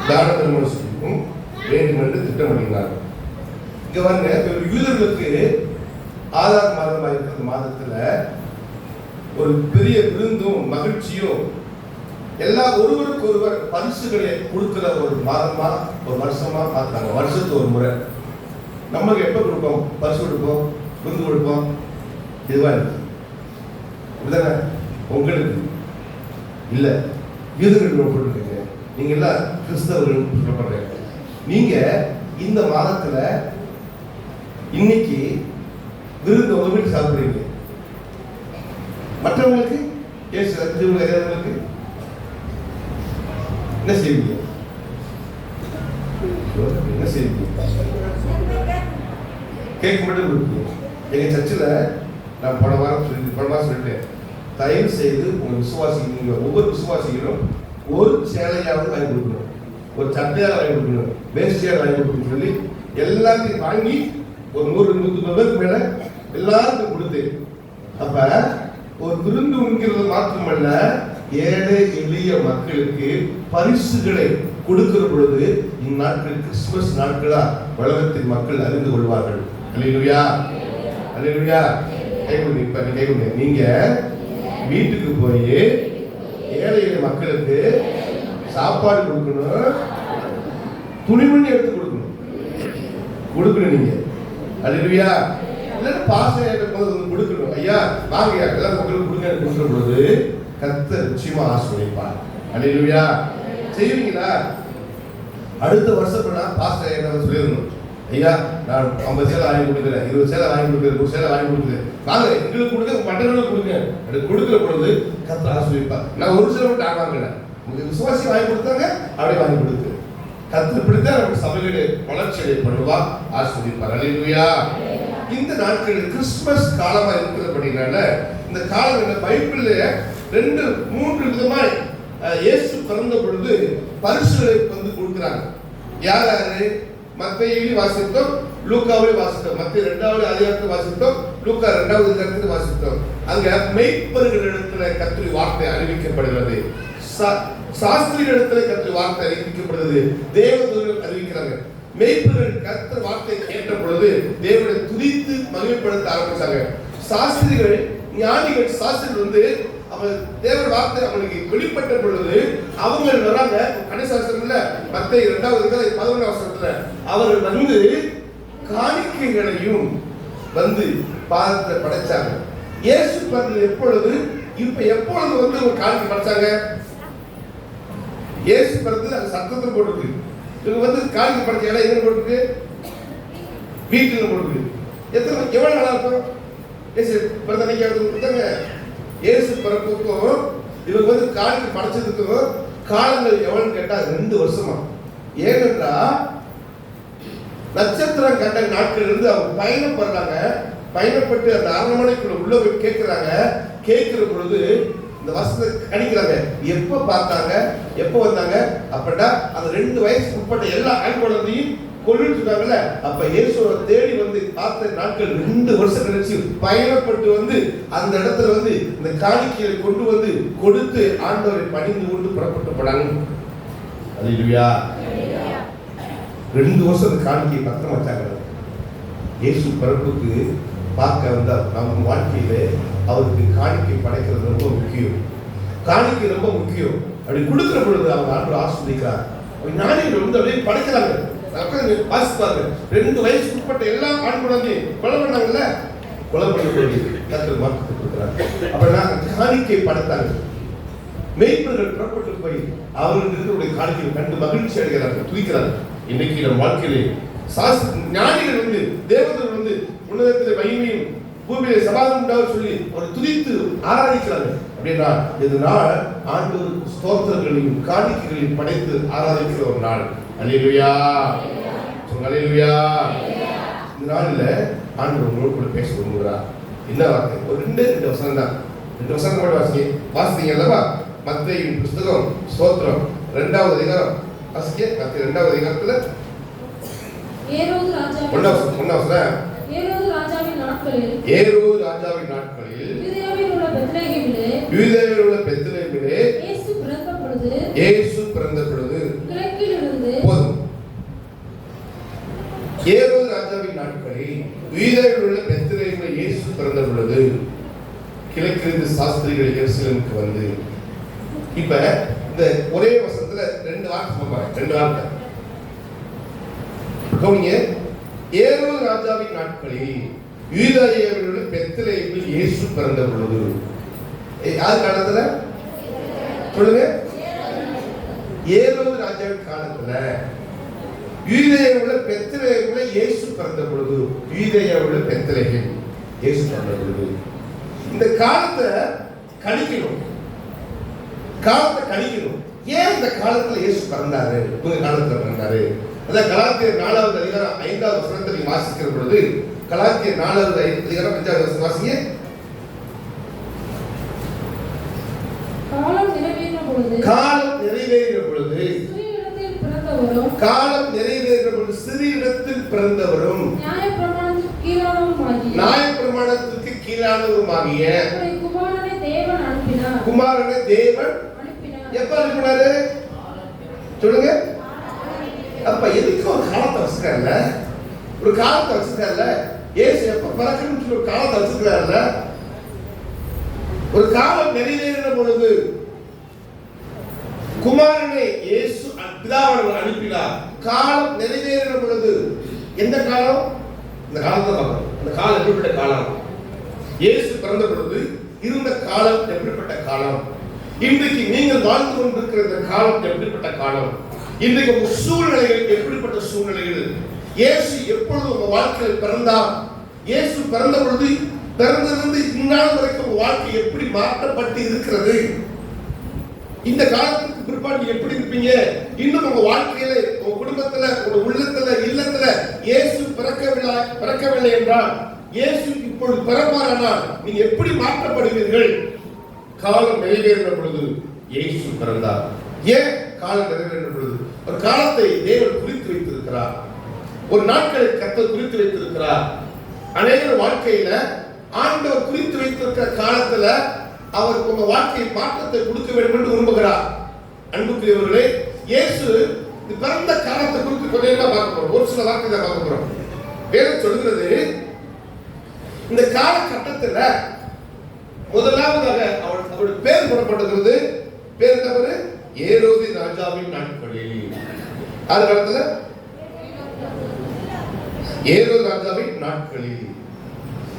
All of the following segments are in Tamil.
தான தர்மம் செய்யவும் வேண்டும் என்று திட்டமிடுகிறார். இங்க பாருங்க, யூதர்களுக்கு ஆதார் மாதமா இருக்கிற மாதத்துல ஒரு பெரிய விருந்தும் மகிழ்ச்சியும் எல்லா ஒருவருக்கு ஒருவர் பரிசுகளை கொடுக்கிற ஒரு மாதமா ஒரு வருஷமா பார்த்தாங்க. வருஷத்துக்கு ஒரு முறை நம்மளுக்கு எப்ப கொடுப்போம்? பரிசு கொடுப்போம், விருந்து கொடுப்போம். இதுவா இருக்கு இதுதானே? உங்களுக்கு இல்ல, யூதர்கள் கொடுக்குறீங்க. நீங்க எல்லாம் கிறிஸ்தவர்கள் சொல்லப்படுறீங்க. நீங்க இந்த மாதத்துல இன்னைக்கு விருந்து உங்க வீட்டு சாப்பிடுறீங்க. மற்றவங்களுக்கு என்ன செய்வீங்க? என்ன செய்வீங்க? கேக் மட்டும் கொடுப்பீங்க. எங்க சர்ச்சில் நான் போன வாரம் சொல்லிட்டேன், தயவு செய்து உங்க விசுவாசிங்க ஒவ்வொரு விசுவாசிகளும் ஒரு சேலையாவது வாங்கி கொடுக்கணும், ஒரு சட்டையாவது வாங்கி கொடுக்கணும், வேஷ்டியாவது வாங்கி கொடுக்கணும்னு சொல்லி எல்லாத்தையும் வாங்கி ஒரு 100-150 பேருக்கு மேல எல்லாருக்கும் கொடுத்து, அப்ப ஒரு விருந்து உண்கிறது மாத்திரமல்ல, ஏழை எளிய மக்களுக்கு பரிசுகளை கொடுக்கிற பொழுது இந்நாட்கள் கிறிஸ்துமஸ் நாட்களா உலகத்தின் மக்கள் அறிந்து கொள்வார்கள். அல்லேலூயா, அல்லேலூயா. கைவிடுங்க. நீங்க வீட்டுக்கு போய் ஏழை எளிய மக்களுக்கு சாப்பாடு கொடுக்கணும், துணிமணி எடுத்து கொடுக்கணும். நீங்க அல்லேலூயா. பாசம் கொடுக்கணும். ஐயா வாங்க எல்லாரும் மக்களுக்கு கொடுக்கிற பொழுது கர்த்தர் நிச்சயமா ஆசீர்வதிப்பார். அல்லேலூயா. செய்வீங்களா? அடுத்த வருஷம் பாஸ்டர் என்ன சொல்லிடணும், ஐயா நான் 50 சேலை வாங்கி கொடுக்குறேன், 20 சேலை வாங்கி கொடுக்குறேன், 100 சேலை வாங்கி கொடுக்குறேன், வாங்க எங்களுக்கு கொடுக்க, மற்றவர்களுக்கு கொடுங்க. அப்படி கொடுக்கிற பொழுது கர்த்தர் ஆசீர்வதிப்பார். நான் ஒரு சில மட்டும் வாங்கல, உங்களுக்கு விசுவாசி வாங்கி கொடுத்தாங்க, அப்படியே வாங்கி கொடுத்து கர்த்தர் பிடித்தா நம்ம சபைகளை வளர்ச்சியை பண்ணுவா, ஆசீர்வதிப்பார். அல்லேலூயா. இந்த நாட்களில் கிறிஸ்துமஸ் காலமா இருக்கிறபடினால இந்த காலம் பைபிள்ல 2-3 விதமாய் இயேசு பிறந்த பொழுது பரிசுகளை கொடுக்கிறாங்க. யார் யாரு? மத்தேயுவில் வாசித்தோம், லூக்காவில் வாசித்தோம். மத்தேயு 2வது அதிகாரத்தை வாசித்தோம், லூக்கா 2வது அதிகாரத்தை வாசித்தோம். அங்க மெய்ப்பர்களிடத்துல கர்த்தருடைய வார்த்தை அறிவிக்கப்படுகிறது, சாஸ்திரிகளிடத்துல கர்த்தருடைய வார்த்தை அறிவிக்கப்படுகிறது, தேவதூதர்கள் அறிவிக்கிறாங்க. மெய்ப்பர்கள் கர்த்தர் வார்த்தை கேட்ட பொழுது தேவனை துதித்து மகிமைப்படுத்த ஆரம்பிச்சாங்க. சாஸ்திரிகள், ஞானிகள், சாஸ்திரிகள் அவர் தேவன் வார்த்தை அவங்களுக்கு வெளிப்பட்ட பொழுது அவங்க வராங்க. கடைசாஸ்திரத்துல மத்தேயு 2வது அதிகாரம் 11வது வசனத்துல அவர்கள் காணிக்கைகளையும் பாதத்தை படைச்சாங்க. இயேசு பிறந்தது எப்பொழுது? எப்பொழுது ஒரு காணிக்கை படைச்சாங்க? இயேசு பிறந்தது அந்த சத்தத்தில் போட்டுருக்கு. இவங்க காணிக்கை படைச்ச இடம் எங்க போட்டுருக்கு? வீட்டில் போட்டுருக்கு. எவ்வளவு நாளா இருக்கும்? இயேசு பிறந்தனைக்கு கொடுத்தாங்க. இயேசு பிறப்புக்கும் இவங்க காணிக்கை படைச்சதுக்கும் காலங்கள் எவ்வளவு கேட்டா 2 வருஷமா. ஏனென்றா நட்சத்திரம் கண்ட நாட்கள் இருந்து அவங்க பயணம் பண்றாங்க. பயணப்பட்டு அந்த அரண்மனைக்குள்ள உள்ள போய் கேட்கிறாங்க. கேட்கிற பொழுது இந்த வசனத்தை கணிக்கிறாங்க. எப்ப பார்த்தாங்க, எப்ப வந்தாங்க அப்படின்னா அந்த 2 வயசுக்கு உட்பட்ட எல்லா ஆண் குழந்தையும் கொல்லுன்னு சொன்னாங்கல்ல. அப்ப இயேசுவை தேடி பார்த்த நாட்கள் 2 வருஷம் கழிச்சு பயணப்பட்டு அந்த இடத்துல இந்த காணிக்கையை கொண்டு கொடுத்து ஆண்டவரை பணிந்து கொண்டு புறப்பட்டு போனாங்க. அல்லேலூயா. 2 வருஷம் அந்த காணிக்கையை பத்திரம் வச்சாங்க. இயேசு பிறப்புக்கு பார்க்க வந்தார். நம்ம வாழ்க்கையில அவருக்கு காணிக்கை படைக்கிறது ரொம்ப முக்கியம். காணிக்கை ரொம்ப முக்கியம். அப்படி கொடுக்கிற பொழுது அவங்க ஆண்டு ஆஸ்வதிக்கிறார். ஞானிகள் அப்படியே படைக்கிறாங்க. வாசிப்பாங்க. 2 வயசுக்கு உட்பட்ட எல்லா ஆண் குழந்தையும் கொலை பண்ணாங்கல்ல, கொலை பண்ணி கர்த்தர் வாக்கு கொடுக்கிறார். அப்படின்னா காணிக்கை படைத்தாங்க. மெய்ப்பர்கள் புறப்பட்டு போய் அவர்களுக்கு இருக்கக்கூடிய காணிக்கை கண்டு மகிழ்ச்சி அடைகிறார்கள், துதிக்கிறார்கள். இன்னைக்கு நம்ம வாழ்க்கையிலே ஞானிகள் தேவதூதர்கள் உன்னதத்திலே மகிமையும் பூமியிலே சமாதானம் உண்டாக சொல்லி ஒரு துதித்து ஆராதிக்கிறார்கள். அப்படின்னா இந்த நாள் ஆண்டவர் ஸ்தோத்திரங்களையும் காணிக்கைகளையும் படைத்து ஆராதிக்கிற ஒரு நாள். அல்லேலூயா, அல்லேலூயா. இந்த நாளில் ஆண்டவர் உங்களோடு கூட பேச விரும்புகிறார். என்ன வார்த்தை? ஒரு 2 வசனம் தான். 2 வசனம் மட்டும் வாசித்தீங்க அல்லவா? மத்தேயுவின் புஸ்தகம் ஸ்தோத்திரம் 2வது அதிகாரம் வாசிக்க. மத்தேயு 2வது அதிகாரத்துல ஏரோது ராஜாவின் நாட்களில் யூதேயாவில் உள்ள பெத்லகேமிலே இயேசு பிறந்த பொழுது யூதேயாவில் உள்ள பெத்லகேமில் இயேசு பிறந்த பொழுது கிழக்கிருந்து சாஸ்திரிகள் எருசலேமுக்கு வந்து, இப்ப இந்த ஒரே வசனத்துல ரெண்டு வார்த்தை சொல்றாங்க. ரெண்டு வார்த்தை கவனிங்க. ஏரோது ராஜாவின் நாட்களில் யூதேயாவில் உள்ள பெத்லகேமில் இயேசு பிறந்த பொழுது, யார் காலத்துல சொல்லுங்க? ஏரோது ராஜாவின் காலத்துல யூதேயாவில் உள்ள பெத்லகேமில் இயேசு பிறந்த பொழுது, யூதேயாவில் உள்ள பெத்லகேம் இயேசு பிறந்த பொழுது. இந்த காலத்தை கணிக்கணும், காலத்தை கணிக்கணும். ஏன் இந்த காலத்துல இயேசு பிறந்தாரு, இந்த காலத்துல பிறந்தாரு? அதான் கலாத்தியர் 4வது அதிகாரம் 5வது வசனத்தை நீங்க வாசிக்கிற பொழுது, கலாத்தியர் 4வது அதிகாரம் 5வது வசனம் வாசிங்க. காலம் நிறைவேறின பொழுது, காலம் நிறைவேறின பொழுது, காலம் நிறைவேறின பொழுது சிறு இடத்தில் பிறந்தவரும் நியாயப்பிரமாணத்துக்கு கீழானவருமாகிய குமாரனை தேவன் அனுப்பினார். குமாரனை தேவன் எப்ப அனுப்பினாரு சொல்லுங்க? அப்ப எதுக்கு ஒரு காலத்தை வச்சுக்கல? ஒரு காலத்தை வச்சுக்கல. ஏசு எப்ப பிறக்கணும்னு சொல்லி ஒரு காலத்தை வச்சுக்கிறாருல. ஒரு காலம் நிறைவேறின பொழுது குமாரனை இயேசு பிதாவானவர் அனுப்பினார். காலம் நிறைவேறின பொழுது, எந்த காலம்? இந்த காலத்தை பார்க்கணும். அந்த காலம் எப்படிப்பட்ட காலம்? இயேசு பிறந்த பொழுது இருந்த காலம் எப்படிப்பட்ட காலம்? இன்றைக்கு நீங்கள் வாழ்ந்து கொண்டிருக்கிற இந்த காலம் எப்படிப்பட்ட காலம்? இன்றைக்கு உங்க சூழ்நிலைகள் எப்படிப்பட்ட சூழ்நிலைகள்? இயேசு எப்பொழுது உங்க வாழ்க்கையில் பிறந்தார்? இயேசு பிறந்த பொழுது பிறந்திருந்து இந்நாள் வரைக்கும் உங்க வாழ்க்கை எப்படி மாற்றப்பட்டு இருக்கிறது? இந்த காலத்துக்கு பிற்பாடு நீங்க எப்படி இருப்பீங்க? இன்னும் உங்க வாழ்க்கையில, உங்க குடும்பத்துல, உங்க உள்ளத்துல, இல்லத்துல இயேசு பிறக்கவில்லை என்றால், இயேசு இப்பொழுது பிறப்பாரானால் நீங்க எப்படி மாற்றப்படுவீர்கள்? காலம் நிறைவேறின பொழுது இயேசு பிறந்தார். ஏன் காலம் நிறைவேறின பொழுது? ஒரு காலத்தை தேவன் குறித்து வைத்திருக்கிறார். ஒரு நாட்களை கர்த்தர் குறித்து வைத்திருக்கிறார். அநேகர் வாழ்க்கையில ஆண்டவர் குறித்து வைத்திருக்கிற காலத்துல அவர் உங்க வாழ்க்கை மாற்றத்தை கொடுக்க வேண்டும் என்று விரும்புகிறார். அன்புக்குரியவர்களே, இயேசு பிறந்த காலத்தை குறித்து கொஞ்சம் பார்க்க போறோம். ஒரு சில வார்த்தை தான் பார்க்க போறோம். வேதம் சொல்கிறது, இந்த காலகட்டத்தில் முதலாவதாக அவருடைய பேர் போடப்பட்டிருக்கிறது. பேர் என்ன? ஏரோது ராஜாவின் நாட்களில். அது காலத்துல ஏரோது ராஜாவின் நாட்களில்.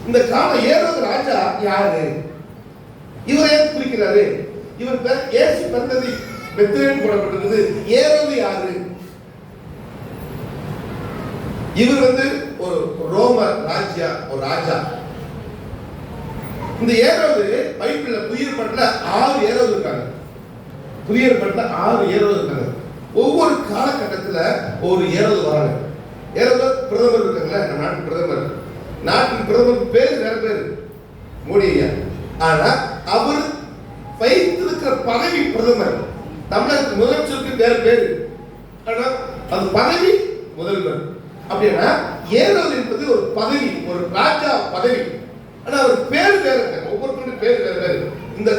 இந்த கால ஏரோது ராஜா யாரு? இவர் ஏன் குறிக்கிறாரு? இவர் இயேசு பிறந்தது பெத்லகேம் போடப்பட்டிருக்கிறது. ஏரோது யாரு? இவர் ஒரு ரோம ஒரு ராஜா. இந்த ஏரோது பைபிள்ல புதிய ஏற்பாட்டுல 6 ஏரோது இருக்காங்க. புதிய ஏற்பாட்டுல 6 ஏரோது இருக்காங்க. ஒவ்வொரு காலகட்டத்துல ஒரு ஏரோது வராங்க. ஏரோது பிரதமர் இருக்காங்களா, நம்ம நாட்டு பிரதமர். நாட்டின் பிரதமர் பேர் வேற பேரு, மோடி ஐயா. ஆனா அவர் வைத்திருக்கிற பதவி பிரதமர். தமிழகத்துக்கு முதலமைச்சருக்கு வேற பேரு, ஆனா அது பதவி முதல்வர். அப்படின்னா ஏரோது என்பது ஒரு பதவி, ஒரு ராஜா பதவி. ஆனா அவர் பேர் வேற, ஒவ்வொருத்தருடைய பேர் வேற வேறு. இந்த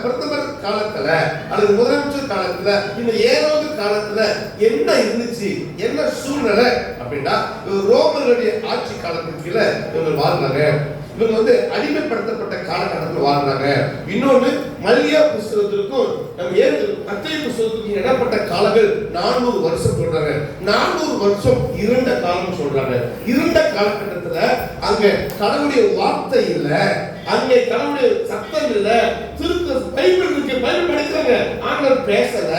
பிரதமர் காலத்துல அல்லது முதலமைச்சர் காலத்துல, இந்த ஏரோது காலத்துல என்ன இருந்துச்சு, என்ன சூழ்நிலை அப்படின்னா, ரோமர்களுடைய ஆட்சி காலத்துக்கு கீழே இவங்க வாழ்ந்தாங்க. இவங்க அடிமைப்படுத்தப்பட்ட காலகட்டத்தில் வாழ்றாங்க. இன்னொன்னு மல்கியா புஸ்தகத்திற்கும் நம்ம மத்தேயு புஸ்தகத்துக்கும் இடப்பட்ட காலங்கள் 400 வருஷம் சொல்றாங்க. 400 வருஷம் இருண்ட காலம் சொல்றாங்க. இருண்ட காலகட்டத்துல அங்க கடவுளுடைய வார்த்தை இல்ல, அங்கே கடவுளுடைய சத்தம் இல்ல. பைபிள் இருக்கு, பைபிள் படிக்கிறாங்க, ஆண்டவர் பேசல.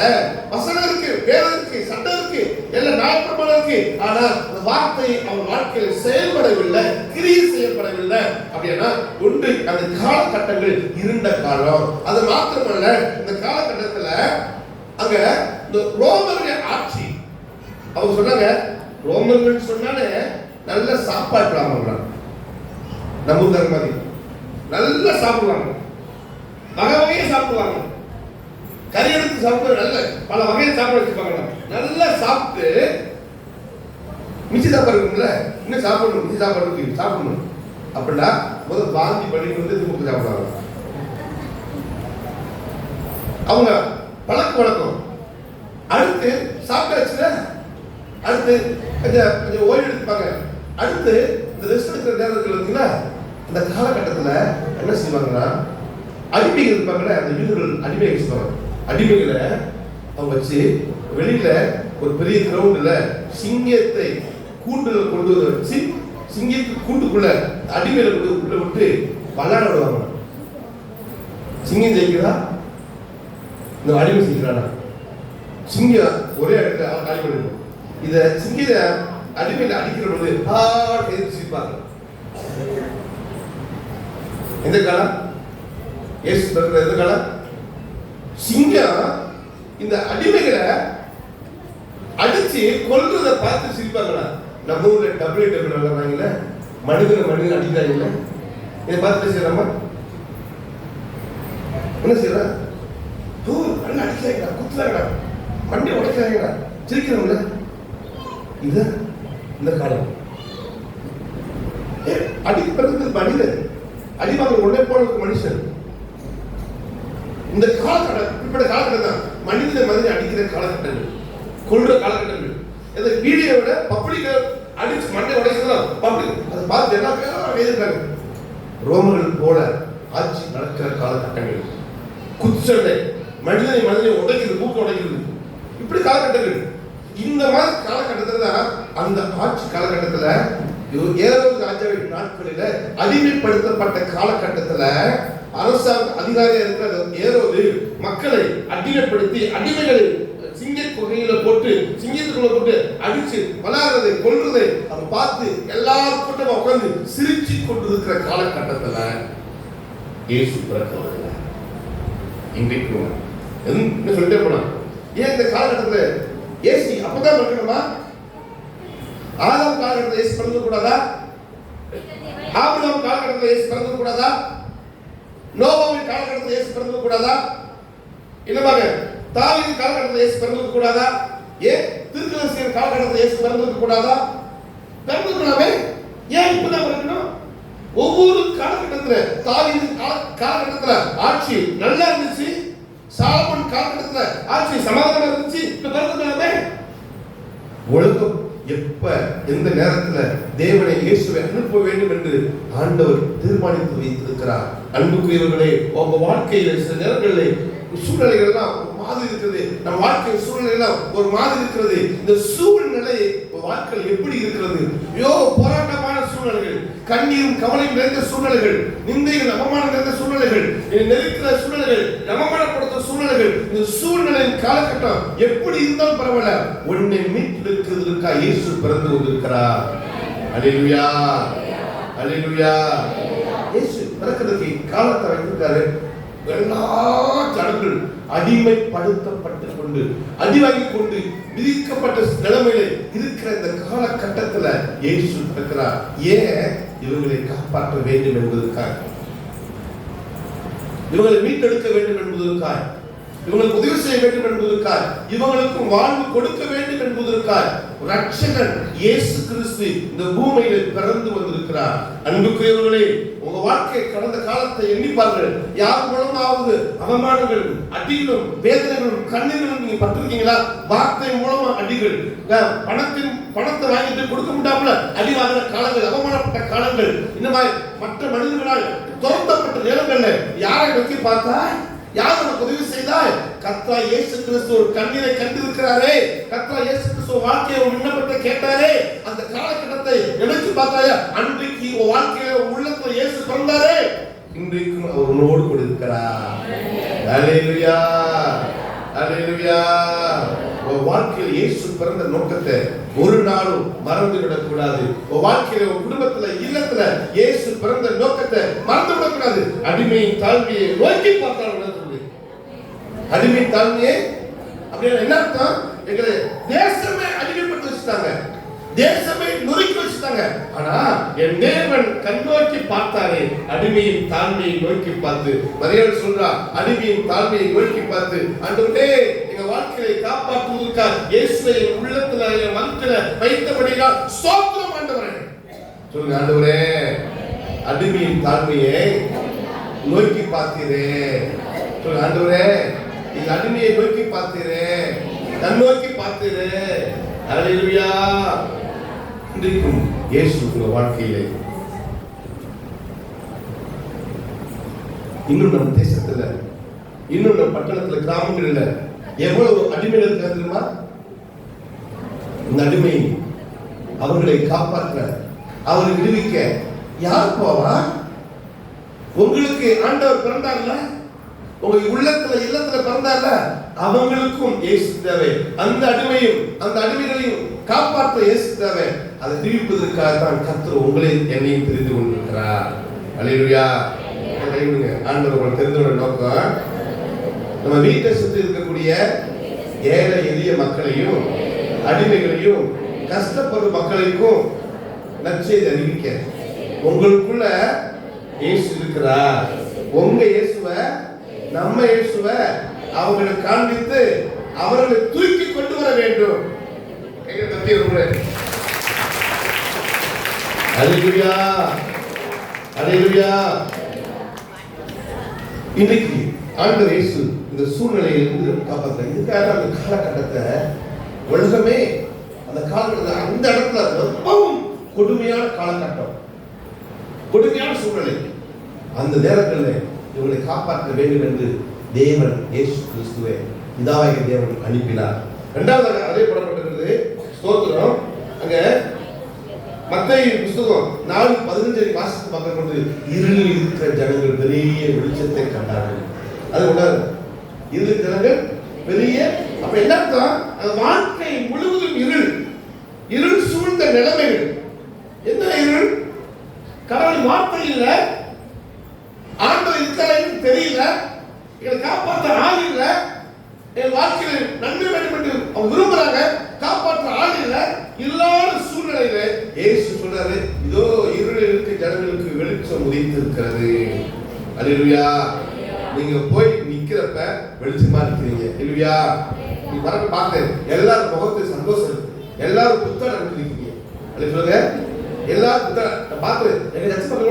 வசனம் இருக்கு, வேதம் இருக்கு, சட்டம் இருக்கு, எல்லாம் நியாயப்பிரமாணம் இருக்கு. ஆனா அந்த வார்த்தை அவன் வாழ்க்கையில் செயல்படவில்லை, கிரியை செய்யப்படவில்லை. அப்படின்னா ஒன்று அந்த காலகட்டங்கள் இருண்ட காலம். அது மாத்திரமல்ல, இந்த காலகட்டத்துல அங்க இந்த ரோமருடைய ஆட்சி. அவங்க சொன்னாங்க, ரோமர்கள் சொன்னாலே நல்ல சாப்பாடு, நம்ம மாதிரி நல்லா சாப்பிடுவாங்க, வகை வகையை சாப்பிடுவாங்க, கறி எடுத்து சாப்பிட்டு நல்ல பல வகையை சாப்பிட வச்சுப்பாங்க. நல்லா சாப்பிட்டு மிச்சி சாப்பாடு இருக்கும்ல, இன்னும் சாப்பிடணும், மிச்சி சாப்பாடு சாப்பிடணும் அப்படின்னா முதல் வாந்தி பண்ணி திரும்ப சாப்பிடுவாங்க. அவங்க பழக்க வழக்கம். அடுத்து சாப்பிட்டாச்சுல, அடுத்து கொஞ்சம் ஓய்வு எடுத்துப்பாங்க. அடுத்து இந்த ரெஸ்ட் இருக்கிற நேரத்தில் இருக்குல்ல, அந்த காலகட்டத்தில் என்ன செய்வாங்கன்னா, அடிமைகள் இருப்பாங்கல்ல, அந்த யூதர்கள் அடிமைகள் வச்சுப்பாங்க. அடிமைகளை அவங்க வச்சு வெளியில ஒரு பெரிய கிரவுண்ட்ல சிங்கத்தை கூண்டுல கொண்டு வச்சு, சிங்கத்து கூண்டுக்குள்ள அடிமையில கொண்டு உள்ள விட்டு விளையாட விடுவாங்க. சிங்கம் ஜெயிக்கிறதா, இந்த அடிமை செய்கிறானா? சிங்கம் ஒரே இடத்துல காலி பண்ணிடும். இத சிங்கத்தை அடிமையில அடிக்கிற பொழுது சிரிப்பாங்க. எந்த காலம்? இயேசு பிறந்த எந்த காலம்? சிங்கம் இந்த அடிமைகளை அடிச்சு கொல்றதை பார்த்து சிரிப்பாங்களா? நம்ம ஊர்ல டபிள்யூ விளையாடுறாங்கல்ல, மனிதன் அடிக்கிறாங்கல்ல, இதை பார்த்து செய்யறாம என்ன செய்யறா? நல்லா அடிக்கிறாங்கடா, குத்துறாங்கடா, மண்டி உடைக்கிறாங்கடா, சிரிக்கிறவங்கள. இது இந்த காலம். அடிக்கிறது மனிதன், அடிவாங்க உடனே போன மனுஷன். இந்த காலகட்டம் இப்படி காலகட்டம் தான் மனிதனை மாதிரி அடிக்கிற காலகட்டங்கள், கொள்ற காலகட்டங்கள். இந்த வீடியோட பப்ளிக் அடிச்சு மண்டை உடைக்கலாம் பப்ளிக் அதை பார்த்து எல்லா பேரும் எழுதிருக்காங்க. ரோமர்கள் போல ஆட்சி நடக்கிற காலகட்டங்கள், குச்சண்டை, மனிதனை உடைக்கிறது, மூக்க உடைக்கிறது, இப்படி காலகட்டங்கள். இந்த மாதிரி காலகட்டத்தில் தான் அந்த ஆட்சி காலகட்டத்தில் ஏரோது ராஜாவின் நாட்களில அடிமைப்படுத்தப்பட்ட காலகட்டத்தில் அரசாங்க அதிகாரியா இருக்கிற ஏரோது மக்களை அடிமைப்படுத்தி அடிமைகளை சிங்க குகையில போட்டு சிங்கத்துக்குள்ள போட்டு அடிச்சு விளையாடுறதை கொல்றதை அதை பார்த்து எல்லாரும் கூட்டமா உட்கார்ந்து சிரிச்சு கொண்டிருக்கிற காலகட்டத்தில் இயேசு பிறக்கவில்லை. இன்றைக்கு என்ன சொல்லிட்டே போனா, ஏன் இந்த காலகட்டத்தில் இயேசு அப்பதான் பிறக்கணுமா? ஆதாம் காலகட்டத்தில் இயேசு பிறந்து கூடாதா? ஆபிரகாம் காலகட்டத்தில் இயேசு பிறந்து கூடாதா? நோவாவின் காலகட்டத்தில் இயேசு பிறந்து கூடாதா? என்னவாங்க தாவீது காலகட்டத்தில் இயேசு பிறந்து கூடாதா? ஏன் திருக்கதர்சியர் காலகட்டத்தில் இயேசு பிறந்து கூடாதா? பிறந்துக்கலாமே. ஏன் இப்பதான் பிறக்கணும்? ஒவ்வொரு காலகட்டத்தில் தாவீது காலகட்டத்தில் ஆட்சி நல்லா இருந்துச்சு, சாலமோன் காலகட்டத்தில் ஆட்சி சமாதானம் இருந்துச்சு, இப்ப பிறந்துக்கலாமே. உலகம் எப்ப எந்த நேரத்தில் தேவனை இயேசுவை அனுப்ப வேண்டும் என்று ஆண்டவர் தீர்மானித்து வைத்திருக்கிறார். அன்புக்குரியவர்களே, உங்க வாழ்க்கையில சில நேரங்களில் சூழ்நிலைகள் எல்லாம் ஒரு மாதிரி இருக்கிறது. நம் வாழ்க்கை சூழ்நிலை எல்லாம் ஒரு மாதிரி இருக்கிறது. இந்த சூழ்நிலை வாழ்க்கையில் எப்படி இருக்கிறது? போராட்டமான சூழ்நிலைகள், கண்ணீரும் கவலையும் நிறைந்த சூழ்நிலைகள், நிந்தைகள் அவமானம் நிறைந்த சூழ்நிலைகள், நெருக்கிற சூழ்நிலைகள், அவமானப்படுத்த சூழ்நிலைகள். இந்த சூழ்நிலையின் காலகட்டம் எப்படி இருந்தாலும் பரவாயில்ல, உன்னை மீட்டெடுக்கிறதுக்காக இயேசு பிறந்து கொண்டிருக்கிறார். அல்லேலூயா, அல்லேலூயா. இயேசு பிறக்கிறதுக்கு காலத்தை வைத்திருக்காரு. எல்லா ஜனங்கள் அடிமைப்படுத்தப்பட்டுக் கொண்டு அடி வாங்கி கொண்டு விதிக்கப்பட்ட நிலைமையில இருக்கிற இந்த காலகட்டத்தில் இயேசு பிறக்கிறார். ஏன்? இவங்களை காப்பாற்ற வேண்டும் என்பதற்காக, இவங்களை மீட்டெடுக்க வேண்டும் என்பதற்காக, இவங்களுக்கு உதவி செய்ய வேண்டும் என்பதற்காக, இவங்களுக்கு வாழ்வு கொடுக்க வேண்டும் என்பதற்காக ரட்சகன் இயேசு கிறிஸ்து இந்த பூமியில பிறந்து வந்திருக்கிறார். அன்புக்குரியவர்களே, உங்க வாழ்க்கை கடந்த காலத்தை எண்ணிப்பார்கள். யார் மூலமாவது அவமானங்கள், அடிகளும், வேதனைகளும், கண்ணீர்களும் நீங்க பட்டிருக்கீங்களா? வார்த்தை மூலமா அடிகள், பணத்தை வாங்கிட்டு கொடுக்க முடியாமல அடி வாங்கின காலங்கள், அவமானப்பட்ட காலங்கள், இந்த மாதிரி மற்ற மனிதர்களால் துரத்தப்பட்ட நேரங்கள்ல யாரை நோக்கி பார்த்தா, யார் உனக்கு உதவி செய்தாய்? கர்த்தர் இயேசு கிறிஸ்து ஒரு கண்ணீரை கண்டிருக்கிறாரே, கர்த்தர் இயேசு கிறிஸ்து வாழ்க்கையை விண்ணப்பத்தை கேட்டாரே, அந்த காலகட்டத்தை நினைச்சு பார்த்தாயா? அன்றைக்கு வாழ்க்கையில உள்ளத்துல இயேசு பிறந்தாரே, இன்றைக்கும் அவர் உன்னோடு கூட இருக்கிறார். அல்லேலூயா, அல்லேலூயா. வாழ்க்கையில் இயேசு பிறந்த நோக்கத்தை ஒரு நாளும் மறந்து விடக்கூடாது. வாழ்க்கையில குடும்பத்துல, இல்லத்துல இயேசு பிறந்த நோக்கத்தை மறந்து விடக்கூடாது. அடிமையின் தாழ்மையை நோக்கி பார்த்தால் அடிமையின் தாழ்மையை அப்படின்னா என்ன அர்த்தம்? எங்களை தேசமே அடிமைப்பட்டு வச்சுட்டாங்க, தேசமே நொறுக்கி வச்சுட்டாங்க. ஆனா என் தேவன் கண்ணோக்கி பார்த்தாரே, அடிமையின் தாழ்மையை நோக்கி பார்த்து. மரியாதை சொல்றா, அடிமையின் தாழ்மையை நோக்கி பார்த்து, ஆண்டவரே எங்க வாழ்க்கையை காப்பாற்றுவதற்காக இயேசுவை உள்ளத்துல என் மனத்துல வைத்தபடியால் ஸ்தோத்திரம் ஆண்டவரே. சொல்லுங்க, ஆண்டவரே அடிமையின் தாழ்மையை நோக்கி பார்த்தீரே. சொல்லுங்க, ஆண்டவரே இந்த அடிமையை நோக்கி பார்த்தீரே, நோக்கி பார்த்தீரே. அல்லேலூயா. இன்றைக்கும் இயேசு உங்க வாழ்க்கையிலே இன்னும் நம்ம தேசத்துல, இன்னும் நம்ம பட்டணத்துல, கிராமங்கள்ல எவ்வளவு அடிமைகள் இருக்காங்க தெரியுமா? இந்த அடிமை அவர்களை காப்பாற்ற, அவர்களை விடுவிக்க யார் போவா? உங்களுக்கு ஆண்டவர் பிறந்தார்ல, உங்க உள்ளத்துல இல்லத்துல பிறந்தார்ல, அவங்களுக்கும் இயேசு தேவை. அந்த அடிமையும் அந்த அடிமைகளையும் காப்பாற்ற இயேசு தேவை. அதை விடுவிப்பதற்காக தான் கர்த்தர் உங்களை என்னையும் தெரிந்து கொண்டிருக்கிறார். அல்லேலூயா. ஆண்டவர் உங்களை தெரிந்து நோக்கம் நம்ம வீட்டை சுற்றி இருக்கக்கூடிய ஏழை எளிய மக்களையும் அடிமைகளையும் கஷ்டப்படும் மக்களுக்கும் நற்செய்தி அறிவிக்க உங்களுக்குள்ள இயேசு இருக்கிறார். உங்க இயேசுவை, நம்ம இயேசுவை அவங்களுக்கு காண்பித்து அவர்களை தூக்கி கொண்டு வர வேண்டும். அல்லேலூயா, அல்லேலூயா. இன்னைக்கு ஆண்டவர் இயேசு இந்த சூழ்நிலையிலிருந்து காப்பாற்ற, இதுக்காக அந்த காலகட்டத்தை உலகமே அந்த காலகட்டத்தை அந்த இடத்துல ரொம்பவும் கொடுமையான காலகட்டம், கொடுமையான சூழ்நிலை. அந்த நேரங்களில் இவங்களை காப்பாற்ற வேண்டும் என்று தேவன் இயேசு கிறிஸ்துவை பிதாவாகிய தேவன் அனுப்பினார். இரண்டாவது அதே போடப்பட்டிருக்கிறது. ஸ்தோத்திரம். அங்க மத்தேயு புத்தகம் 4:15 வாசித்து பார்க்கும்போது இருளில் இருக்கிற ஜனங்கள் பெரிய வெளிச்சத்தை கண்டார்கள். அது உணர் இருளில் ஜனங்கள் பெரிய, அப்ப என்ன அர்த்தம்? அந்த வாழ்க்கை முழுவதும் இருள், இருள் சூழ்ந்த நிலைமைகள். என்ன இருள்? கடவுள் வார்த்தை இல்ல, ஆண்டவர் இருக்கிறான்னு தெரியல, எங்களை காப்பாற்ற ஆள் இல்ல, என் வாழ்க்கையில் நன்மை வேண்டும் என்று அவங்க விரும்புறாங்க, காப்பாற்ற ஆள் இல்ல, இல்லாத சூழ்நிலையில இயேசு சொல்றாரு, இதோ இருளில் இருக்க ஜனங்களுக்கு வெளிச்சம் உதித்திருக்கிறது. அல்லேலூயா. நீங்க போய் நிக்கிறப்ப வெளிச்சமா இருக்கிறீங்க. அல்லேலூயா. நீ வரப்ப பார்த்து எல்லாரும் முகத்து சந்தோஷம் இருக்கு, எல்லாரும் புத்தகம் இருக்கீங்க. அல்ல சொல்லுங்க, எல்லாரும் புத்தகம் பார்த்து எங்க எக்ஸ்பர்ட்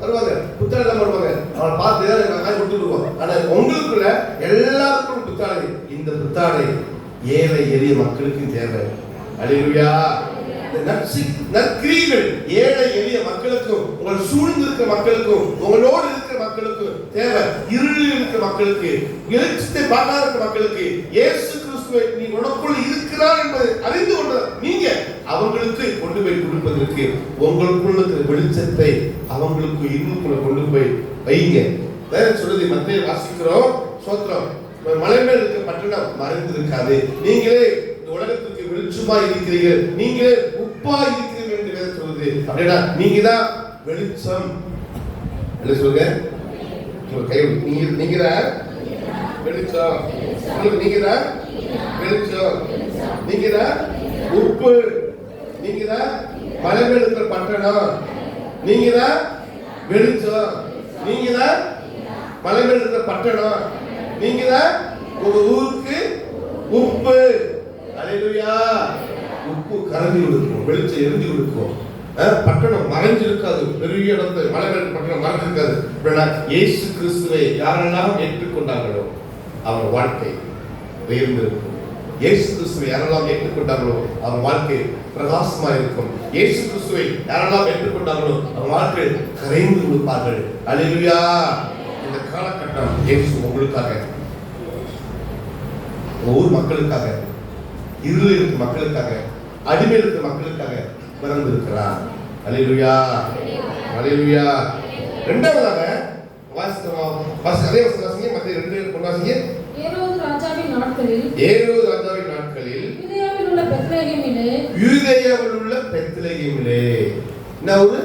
வருவாங்க, புத்தகம் எல்லாம் வருவாங்க, அவனை பார்த்து காய் கொடுத்துருவோம். ஆனா உங்களுக்குள்ள எல்லாருக்கும் புத்தாடை, இந்த புத்தாடை ஏழை எளிய மக்களுக்கு தேவை. அல்லேலூயா. நற்கிரியைகள் ஏழை எளிய மக்களுக்கும், உங்கள் சூழ்ந்து இருக்கிற மக்களுக்கும், உங்களோடு இருக்கிற மக்களுக்கும் தேவை. இருளில் இருக்கிற மக்களுக்கு, வெளிச்சத்தை பார்க்காத இருக்கிற மக்களுக்கு இயேசு கிறிஸ்துவை நீ உனக்குள் இருக்கிறார் என்பதை அறிந்து கொண்ட நீங்க அவங்களுக்கு கொண்டு போய் கொடுப்பதற்கு உங்களுக்குள்ள இருக்கிற வெளிச்சத்தை அவங்களுக்கு இன்னுக்குள்ள கொண்டு போய் வைங்க. வேற சொல்றது மத்தேயு வாசிக்கிறோம். சோத்திரம். மலை மேல் இருக்க பட்டணம் மறைந்து இருக்காது, நீங்களே உலகத்துக்கு வெளிச்சமா இருக்கிறீர்கள், நீங்களே உப்பா இருக்கிறீர்கள் என்று வேதம் சொல்லுது. அப்படின்னா நீங்க தான் வெளிச்சம். என்ன சொல்லுங்க? கை நீங்க தான் வெளிச்சம், நீங்க தான் வெளிச்சம், நீங்க தான் உப்பு, நீங்க தான் மலை மேல் இருக்கிற பட்டணம், நீங்க தான் வெளிச்சம், நீங்க தான் மலை மேல் இருக்கிற பட்டணம், நீங்க தான் உங்க ஊருக்கு உப்பு. அல்லேலூயா. உப்பு கரைஞ்சி கொடுக்கும், வெளிச்சம் எரிஞ்சு கொடுக்கும், பட்டணம் மறைஞ்சு இருக்காது, பெரிய இடத்துல மலை மேல் பட்டணம் மறைஞ்சு இருக்காது. அப்படின்னா இயேசு கிறிஸ்துவை யாரெல்லாம் ஏற்றுக்கொண்டார்களோ அவர் வாழ்க்கை உயர்ந்திருக்கும். இயேசு கிறிஸ்துவை யாரெல்லாம் ஏற்றுக்கொண்டார்களோ அவர் வாழ்க்கை பிரகாசமா இருக்கும். இயேசு கிறிஸ்துவை யாரெல்லாம் ஏற்றுக்கொண்டார்களோ அவர் வாழ்க்கை கரைந்து கொடுப்பார்கள். அல்லேலூயா. இந்த காலகட்டம் இயேசு உங்களுக்காக, ஊர் மக்களுக்காக, இருளில் இருக்கிற மக்களுக்காக, அடிமையில் இருக்கிற மக்களுக்காக பிறந்திருக்கிறார். அல்லேலூயா, அல்லேலூயா. இரண்டாவதாக அதே வாசிங்க, மத்திய 2 வாசிங்க. ஏரோது ராஜாவின் நாட்களில் யூதேயாவில் உள்ள பெத்லகேமிலே என்ன ஊரு?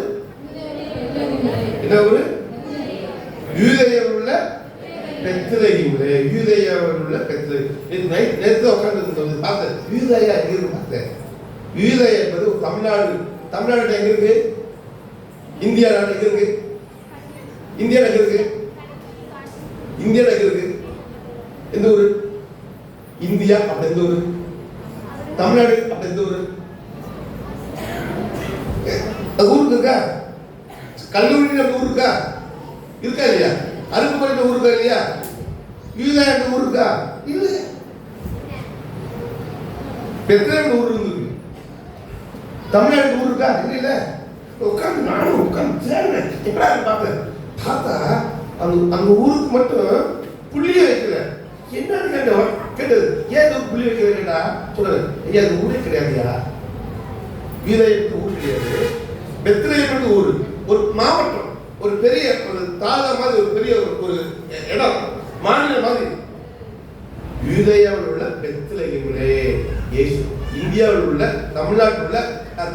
என்ன ஊரு? யூதேயாவில் உள்ள பெத்லகேமிலே. யூதேயாவில் உள்ள பெத்லகேம். நேத்து உட்கார்ந்து பார்த்தேன். யூதேயா எங்க இருக்கு பார்த்தேன். யூதேயா என்பது தமிழ்நாடு. தமிழ்நாடு எங்க இருக்கு? இந்தியா நாடு எங்க இருக்கு? இந்தியா எங்க இருக்கு? இந்தியா எங்க இருக்கு? எந்த ஊரு? இந்தியா அப்படி எந்த ஊரு? தமிழ்நாடு அப்படி எந்த ஊரு? ஊருக்கு இருக்கா? கல்லூரி ஊர் இருக்கா? இருக்கா இல்லையா? அருப்புக்கோட்டை ஊர் இருக்கா இல்லையா? யூதேயா ஊர் இருக்கா? இல்ல. பெத்லகேம் ஊர் இருக்கு. தமிழ்நாடு ஊர் இருக்கா? இல்ல. உட்காந்து நானும் உட்காந்து பார்த்தேன். பார்த்தா அந்த ஊருக்கு மட்டும் புள்ளிய வைக்கல. என்னன்னு கேட்டது, ஏன் புள்ளி வைக்கல கேட்டா சொல்றது, ஐயா அது ஊரே கிடையாதுயா, யூதேயத்துக்கு ஊர் கிடையாது, பெத்லகேம் ஊர், ஒரு மாவட்டம், ஒரு பெரிய ஒரு தாதா மாதிரி ஒரு பெரிய ஒரு இடம், மாநில மாதிரி. யூதேயாவில் உள்ள பெத்லகேமிலே இயேசு, இந்தியாவில் உள்ள தமிழ்நாட்டில் உள்ள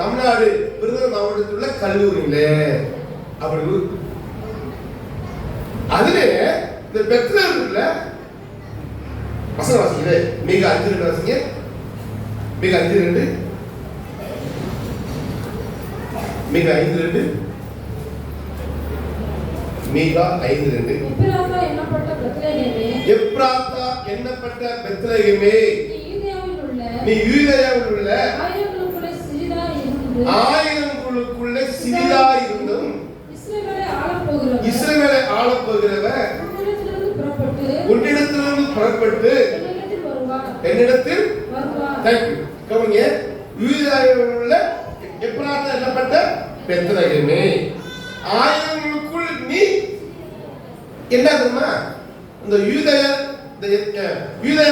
தமிழ்நாடு விருதுநகர் மாவட்டத்தில் உள்ள கல்லூரியிலே அப்படி அதிலே இந்த பெத்லகேம்ல வசனம் வாசிக்கிறே. மீகா 5:2 வாசிங்க. மீகா 5:2. மீகா 5:2. மீகா 5:2. எப்ராத்தா என்னப்பட்ட பெத்லகேமே, எப்ராத்தா என்னப்பட்ட பெத்லகேமே, நீ யூதேயாவில் உள்ள ஆயிரங்களுக்குள்ளே சிறிதாய் இருந்தும் இஸ்ரவேலை ஆளப் போகிறவர் உன்னிடத்திலிருந்து புறப்பட்டு என்னிடத்தில் வருவார். கவனிங்க, யூதேயாவில் உள்ள எப்ராத்தா என்னப்பட்ட பெத்லகேமே, ஆயிரங்களுக்குள் நீ என்ன தெரியுமா? இந்த யூதேய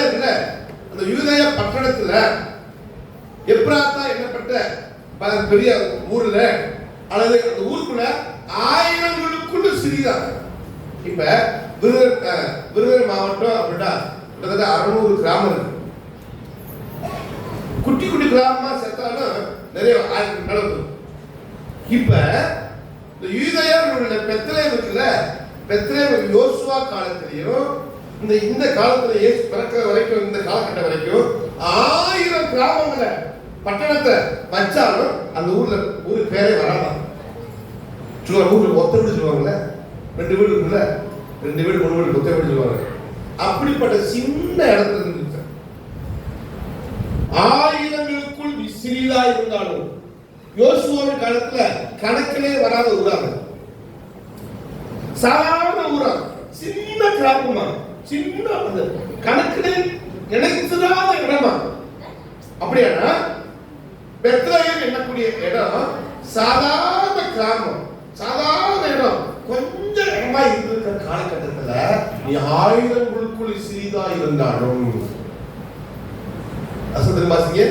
இருக்குல்ல, அந்த யூதேய பட்டணத்துல எப்ராத்தா என்னப்பட்ட பெரிய ஊர்ல அல்லது அந்த ஊருக்குள்ள ஆயிரங்களுக்குள்ள சிறிதா. இப்ப விருதுநகர் மாவட்டம் அப்படின்னா கிட்டத்தட்ட 600 கிராமம் இருக்கு. குட்டி குட்டி கிராமமா சேர்த்தாலும் நிறைய நடக்கும். இப்ப இந்த யூதேயாவில் உள்ள பெத்லகேம் இருக்குல்ல, பெத்லகேம் யோசுவா காலத்திலையும் இந்த காலத்துல இயேசு பிறக்கிற வரைக்கும், இந்த காலகட்டம் வரைக்கும் 1000 கிராமங்களை பட்டணத்தை வச்சாலும் அந்த ஊருக்கு பேரே வராதான். ஊர்ல ஒத்த வீடு சொல்லுவாங்கல்ல, 2 வீடு இருக்குல்ல, 2 வீடு 3 வீடு ஒத்த வீடு சொல்லுவாங்க. அப்படிப்பட்ட சின்ன இடத்துல இருந்து ஆயிரங்களுக்குள் சிறிதா இருந்தாலும் யோசுவாவின் காலத்துல கணக்கிலே வராத ஊராக, சாதாரண ஊரா, சின்ன கிராமமா, சின்ன கணக்கிலே நினைச்சதாத இடமா. அப்படியானா பெத்லகேம் என்னக்கூடிய இடம் சாதாரண கிராமம், சாதாரண இடம், கொஞ்சம் இடமா இருந்திருக்கிற காலகட்டத்துல நீ ஆயிரங்களுக்குள் சிறிதா இருந்தாலும் அசந்திரமாசிங்க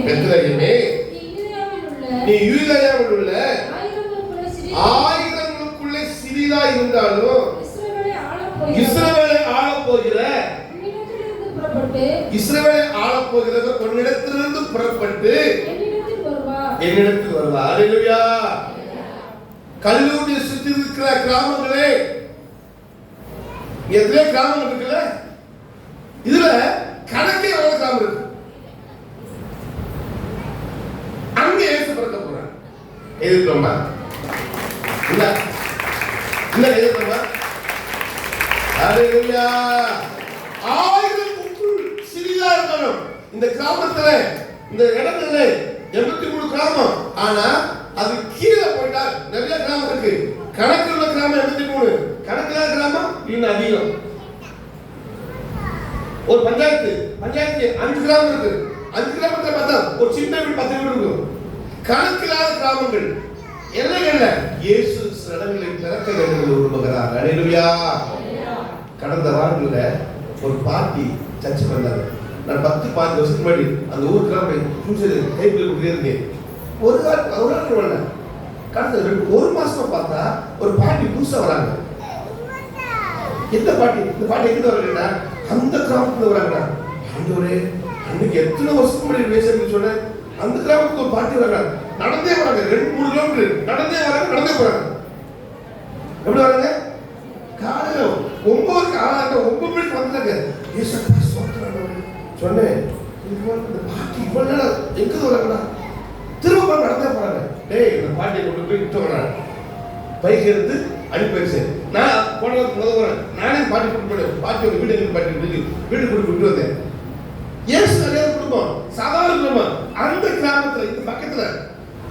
பெத்லகேமே, நீ யூதேயாவில் உள்ள ஆயிரங்களுக்குள்ளே சிறிதா இருந்தாலும் இஸ்ரவேலை ஆளப் போகிற இஸ்ரவேலை ஆளப் போகிறவர் உன்னிடத்திலிருந்து புறப்பட்டு என்னிடத்தில் வருவார். அல்லேலூயா. கல்லூரியை சுற்றி இருக்கிற கிராமங்களே, எத்தனை கிராமம் இருக்குல்ல, இதுல கணக்கே எவ்வளவு கிராமம் இருக்கு. அங்க இயேசு பிறக்க போறார். எதிர்க்கிறோமா? இல்ல இல்ல எதிர்க்கிறோமா? அல்லேலூயா. 1000க்குள் சிறிதா இருந்தாலும் இந்த கிராமத்துல, இந்த இடத்துல 83 கிராமம், ஆனா அது கீழே போயிட்டா நிறைய கிராமம் இருக்கு. கணக்கில் உள்ள கிராமம் 83, கணக்கில்லாத கிராமம் இன்னும் அதிகம். ஒரு பஞ்சாயத்து 5 கிராமம் இருக்கு. 5 கிராமத்துல பார்த்தா ஒரு சின்ன வீடு 10 வீடு இருக்கும். கணக்கில்லாத கிராமங்கள் எல்லைகள்ல இயேசு சில இடங்களில் திறக்க வேண்டும் என்று விரும்புகிறார். அல்லேலூயா. கடந்த வாரத்துல ஒரு பாட்டி சர்ச் பண்ணாங்க. நான் 10-15 வருஷத்துக்கு முன்னாடி அந்த ஊருக்கு போய் கைப்பில் இருந்தேன். ஒரு நாள் வரல, கடந்த 1 மாசமா பார்த்தா ஒரு பாட்டி புதுசா வராங்க. எந்த பாட்டி? இந்த பாட்டி எங்க வரலன்னா அந்த கிராமத்துல வராங்க. ஆண்டவரே, அன்னைக்கு எத்தனை வருஷத்துக்கு முன்னாடி பேசுறேன்னு சொன்னேன். அந்த கிராமத்துக்கு ஒரு பாட்டி வராங்க, நடந்தே வராங்க, 2-3 கிலோமீட்டர் நடந்தே வராங்க, நடந்தே போறாங்க. எப்படி வராங்க? காலையில 9 மணிக்கு வந்தாங்க. சொன்னேன், இந்த பாட்டி இவ்வளவு நேரம் எங்க வராங்கண்ணா? திரும்ப நடந்தே போறாங்க. டேய், இந்த பாட்டியை கொண்டு போய் விட்டு வராங்க. பைக் எடுத்து அனுப்பி வச்சேன். நான் போனதுக்கு முதல் வரேன், நானே பாட்டி கூட்டு போனேன். பாட்டியோட வீடு எங்க பாட்டி வீடு கொண்டு விட்டு வந்தேன். ஏசு நிறைய குடும்பம், சாதாரண குடும்பம். அந்த கிராமத்துல, இந்த பக்கத்துல,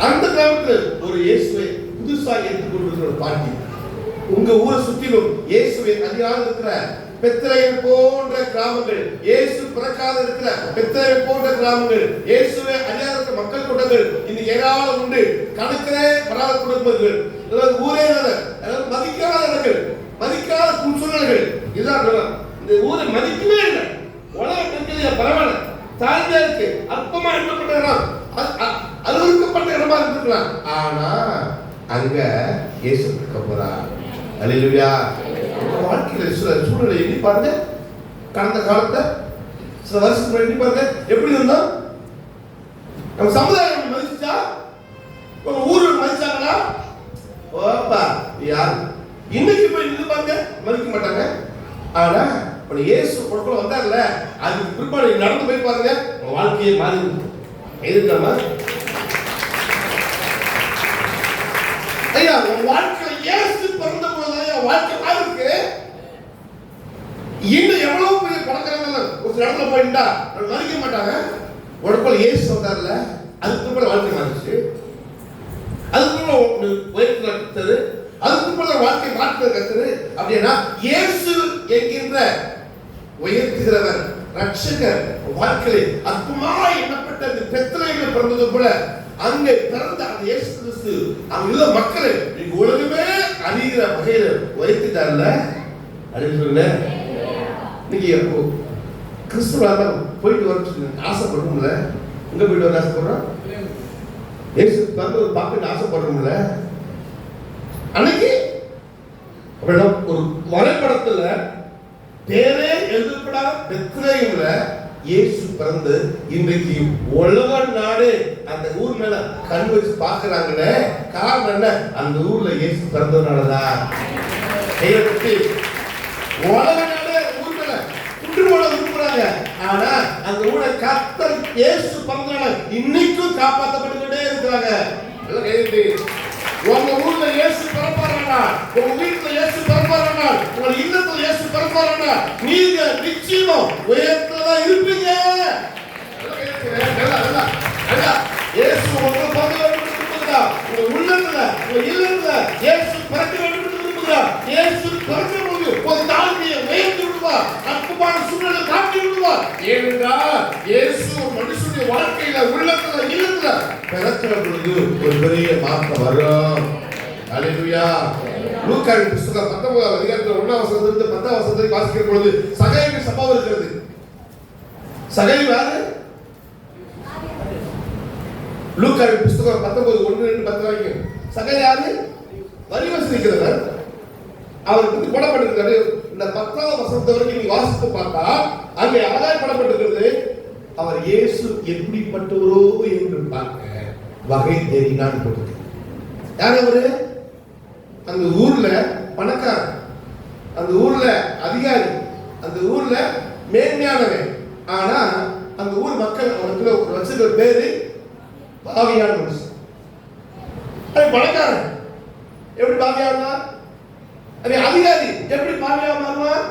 அந்த கிராமத்துல ஒரு இயேசுவை புதுசா ஏற்றுக்கொண்டு ஒரு பாட்டி. உங்க ஊரை சுற்றிலும் இயேசுவை அதிகாரம் இருக்கிற பெத்லகேம் போன்ற கிராமங்கள், இயேசு பிறக்காத இருக்கிற பெத்லகேம் போன்ற கிராமங்கள், இயேசுவை அறியாத மக்கள் கூட்டங்கள் இன்னைக்கு ஏராளம் உண்டு. கணக்கிலே வராத குடும்பங்கள். ஊரே மதிக்காத இடங்கள், மதிக்காத சூழ்நிலைகள். இதுதான் இந்த ஊரை மதிக்கவே இல்லை. உலகத்திற்கு பரவாயில்ல, தாழ்ந்தா இருக்கு, அற்பமா எண்ணப்பட்ட இடம், அலுவலிக்கப்பட்ட இடமா இருந்திருக்கலாம். ஆனா அங்க இயேசு இருக்க போறார். அல்லேலூயா. வாழ்க்கையில சில சூழ்நிலை எண்ணி பாருங்க. கடந்த காலத்தை சில வருஷத்துக்கு எண்ணி பாருங்க, எப்படி இருந்தோம்? நம்ம சமுதாயம் மதிச்சா, உங்க ஊரு மதிச்சாங்களா? ஓப்பா யார் இன்னைக்கு போய் நின்று பாருங்க, மதிக்க மாட்டாங்க. ஆனா இப்ப இயேசு பொருட்கள் வந்தாங்கல்ல, அதுக்கு பிற்பாடு நடந்து போய் பாருங்க, உங்க வாழ்க்கையே மாறி எதுக்காம ஐயா உன் வாழ்க்கையில இயேசு பிறந்த போது வாழ்க்கை மாறி இருக்கு. இன்னும் எவ்வளவு பெரிய பணக்காரங்க ஒரு இடத்துல போயிட்டா மதிக்க மாட்டாங்க. உடம்புல இயேசு வந்தார்ல, அதுக்கு பிற்பாடு வாழ்க்கை மாறிச்சு. அதுக்குள்ள உயர்த்து கத்துறது, அதுக்குள்ள வாழ்க்கை மாற்ற கத்துறது. அப்படின்னா இயேசு என்கின்ற உயர்த்துகிறவர், ரட்சகர் வாழ்க்கையிலே அற்புதமாக எண்ணப்பட்ட அந்த பெத்லகேமில் பிறந்தது போல அங்கே பிறந்த அந்த இயேசு கிறிஸ்து அங்குள்ள மக்களை உலகமே அறிகிற வகையில உயர்த்திட்டார்ல. அப்படின்னு சொல்ல நீங்க கிறிஸ்துவ போயிட்டு வர ஆசைப்படுறோம்ல, எங்க போயிட்டு வர ஆசைப்படுறோம்? இயேசு பிறந்த ஒரு பார்க்க ஆசைப்படுறோம்ல. அன்னைக்கு ஒரு வரைபடத்துல பேரே எழுதப்படாத பெத்லகேம்ல இயேசு பிறந்து இன்றைக்கு உலக நாடு அந்த ஊர் மேல கண் வச்சு பாக்குறாங்கன்னு காரணம் என்ன? அந்த ஊர்ல இயேசு பிறந்ததுனாலதான். உலக நாடு ஊர் மேல குற்றுமோட விரும்புறாங்க. ஆனா அந்த ஊரை கர்த்தர் இயேசு பிறந்தனால இன்னைக்கும் காப்பாற்றப்பட்டுக்கிட்டே இருக்கிறாங்க. உங்க ஊர்ல இயேசு பிறப்பாரானா, உங்க வீட்டுல இயேசு பிறப்பாரானா, உங்க இல்லத்துல இயேசு பிறப்பாரானா, நீங்க நிச்சயமா உயரத்துல இருப்பீங்க. இயேசு உங்க பங்கு விரும்புகிறா, உங்க உள்ளத்துல உங்க இல்லத்துல இயேசு பிறக்க வேண்டும் என்று விரும்புகிறா. இயேசு பிறக்க போது ஒரு தாழ்மையை உயர்த்தி விடுவா, அற்புதமான சூழ்நிலை காட்டி விடுவா. ஏனென்றால் இயேசு மனுஷனுடைய வாழ்க்கையில உள்ளத்துல இல்லத்துல பிறக்கிற பொழுது ஒரு பெரிய மாற்றம் வரும். அல்லேலூயா. லூக்காவின் புத்தகம் 19ஆம் அதிகாரத்தில் 1ஆம் வசனத்திலிருந்து 10ஆம் வசனத்தை வாசிக்கிற பொழுது சகையின் சம்பவம் இருக்கிறது. சகை யாரு? லூக்காவின் புத்தகம் 19:1-10 வரைக்கும் சகை யாரு? வரி வசூலிக்கிறவர். அவருக்கு போடப்பட்டிருக்கிறது. இந்த 10ஆம் வசனத்தை வரைக்கும் நீங்க வாசித்து பார்த்தா அங்கே ஆதாயப்படப்பட்டிருக்கிறது, அவர் இயேசு எப்படிப்பட்டவரோ என்று பார்க்க வகை தேடினான் போட்டு. யார் அவரு? அந்த ஊர்ல பணக்காரன், அந்த ஊர்ல அதிகாரி, அந்த ஊர்ல மேன்மையானவன். ஆனா அந்த ஊர் மக்கள் அவனுக்கு வச்சிருக்கிற பேரு பாவியான மனுஷன். அது பணக்காரன் எப்படி பாவியானா? அது அதிகாரி எப்படி பாவியா மாறுவான்?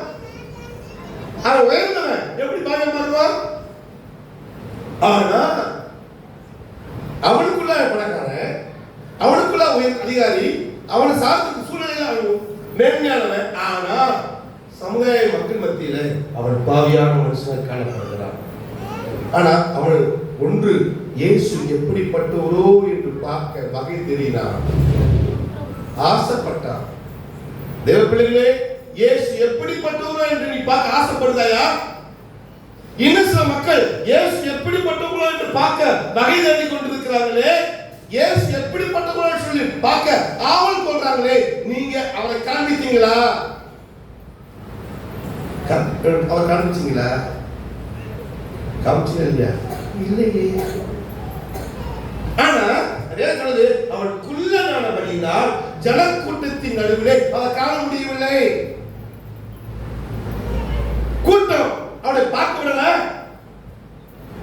அவன் உயர்ந்தவன் எப்படி பாவியா மாறுவான்? ஆனா அவனுக்குள்ள பணக்காரன், அவனுக்குள்ள அதிகாரி, அவனை சார்ந்த சூழ்நிலையில அவன் நேர்மையானவன். ஆனா சமுதாய மக்கள் மத்தியில அவன் பாவியான மனுஷனாக காணப்படுகிறான். ஆனா அவன் ஒன்று இயேசு எப்படிப்பட்டவரோ என்று பார்க்க வகை தெரியினான், ஆசைப்பட்டான். தேவ பிள்ளைகளே, இயேசு எப்படிப்பட்டவரோ என்று நீ பார்க்க ஆசைப்படுதாயா? இன்னும் சில மக்கள் இயேசு எப்படிப்பட்டவரோ என்று பார்க்க வகை தேடி கொண்டிருக்கிறார்களே, இயேசு எப்படிப்பட்டவரோ சொல்லி பார்க்க ஆவல் கொள்றாங்களே, நீங்க அவரை காண்பித்தீங்களா? அவர் காண்பிச்சீங்களா? காமிச்சீங்க இல்லையா? இல்லையே. ஆனா அதே சொல்லுது, அவன் குள்ளனானபடியினால் ஜனக்கூட்டத்தின் நடுவிலே அதை காண முடியவில்லை. கூட்டம் அவனை பார்க்க விடல.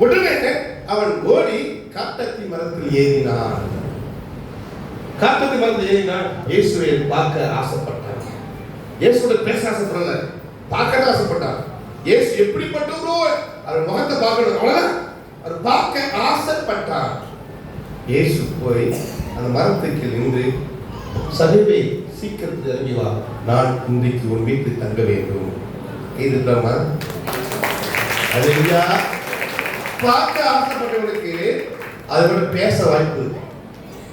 உடனே அவன் ஓடி காட்டத்தி மரத்தில் ஏறினான். காட்டத்தி மரத்தில் ஏறினான். இயேசுவை பார்க்க ஆசைப்பட்டான். இயேசுவோட பேச ஆசைப்படல, பார்க்க ஆசைப்பட்டான். இயேசு எப்படிப்பட்டவரோ அவர் முகத்தை பார்க்கணும், அவ்வளவுதான். அவர் பார்க்க ஆசைப்பட்டார். இயேசு போய் அந்த மரத்துக்கு நின்று, சகைவே சீக்கிரத்தில் இறங்கி வா, நான் இன்றைக்கு உன் வீட்டில் தங்க வேண்டும். இதுதாமா அல்லேலூயா. பார்க்க ஆசைப்பட்டவனுக்கு அதோட பேச வாய்ப்பு.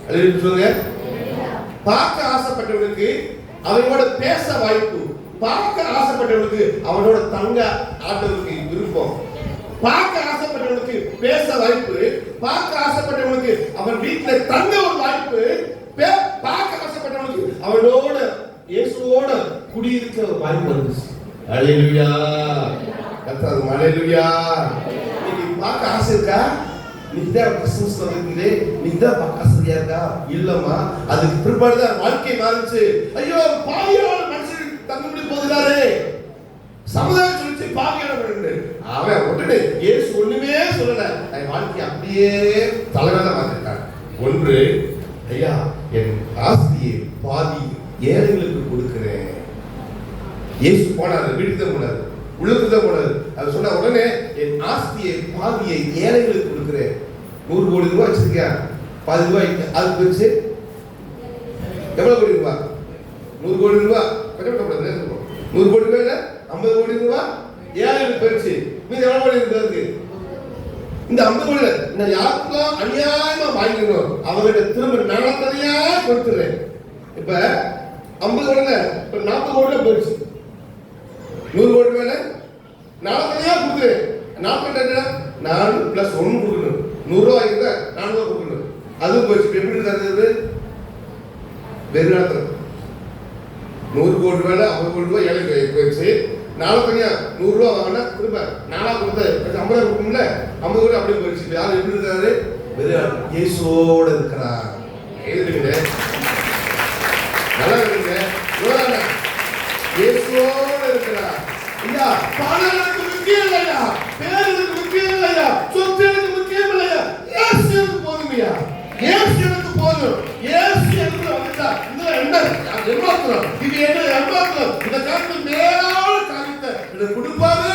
அல்லேலூயா சொல்லுங்க. பார்க்க ஆசைப்பட்டவனுக்கு அவனோட பேச வாய்ப்பு, பார்க்க ஆசைப்பட்டவனுக்கு அவனோட தங்க ஆட்டத்துக்கு விருப்பம், பார்க்க ஆசைப்பட்டவனுக்கு பேச வாய்ப்பு, பார்க்க ஆசைப்பட்டவனுக்கு அவன் வீட்டுல தங்க ஒரு வாய்ப்பு, பார்க்க ஆசைப்பட்டவனுக்கு அவனோட இயேசுவோட குடியிருக்க ஒரு வாய்ப்பு வந்துச்சு. அல்லேலூயா, கர்த்தர் அல்லேலூயா. நீங்க பார்க்க ஆசை இருக்கா? நீதான் கிறிஸ்துமஸ் வந்துருக்குது, நீதான் பார்க்க ஆசையா இருக்கா? இல்லம்மா, அதுக்கு பிற்பாடுதான் வாழ்க்கை மாறிச்சு. ஐயோ, பாவியான மனுஷன் தங்குபடி போகிறாரே, சமுதாயம் சொல்லிச்சு பாவியான மனுஷன். அவன் உடனே இயேசு ஒண்ணுமே சொல்லல, அவன் வாழ்க்கை அப்படியே தலைவர மாத்திட்டான். ஒன்று, ஐயா என் ஆஸ்தியை பாதி ஏழைகளுக்கு கொடுக்கிறேன். இயேசு போனாரு, வீட்டுக்கு தான் போனாரு, உள்ளுக்கு தான் போனாரு. அது சொன்ன உடனே என் ஆஸ்தியை பாதியை ஏழைகளுக்கு கொடுக்கிறேன். 100 கோடி ரூபாய் வச்சிருக்கியா, பாதி ரூபாய் அது போச்சு. எவ்வளவு கோடி ரூபாய்? 100 கோடி ரூபாய். 100 கோடி ரூபாய் 50 கோடி ரூபாய் ஏழைகளுக்கு போயிடுச்சு. மீது எவ்வளவு கோடி இருக்கு? இந்த 50 கோடி நான் யாருக்கெல்லாம் அநியாயமா வாங்கிக்கணும் அவங்ககிட்ட திரும்ப நான் தனியா கொடுத்துறேன். இப்ப 50 கோடி 40 கோடி போயிடுச்சு. 100 கோடி மேல நான் தனியா கொடுக்குறேன். 40 4 பிளஸ் 1 கொடுக்கணும். 100 ரூபாய் இருந்தா 400 கொடுக்கணும். அது போயிடுச்சு. எப்படி தருது? வேறு நேரத்தில் 100 கோடி மேல 50 கோடி ரூபாய் ஏழை போயிடுச்சு. நாளை தனியா 100 ரூபாய் வாங்கினா திரும்ப 4 கொடுத்த 50 கொடுக்கும்ல, 50 கோடி அப்படியே போயிடுச்சு. யாரும் எப்படி இருக்காரு? இயேசுவோட இருக்கிறார். எழுதுங்க, நல்லா இருக்குங்க. இயேசுவோட இருக்கிறார். ஐயா, பணம் எனக்கு முக்கியம் இல்லையா, பேர் எனக்கு முக்கியம் இல்லையா, சொத்து எனக்கு முக்கியம் இல்லையா, இயேசு எனக்கு போதுமையா, இயேசு எனக்கு போதும். இயேசு எனக்கு வந்துட்டா இந்த என்ன ஏமாத்துறோம், இது என்ன ஏமாத்துறோம், இந்த காலத்தில் மேலான காரியத்தை இதை கொடுப்பாரு.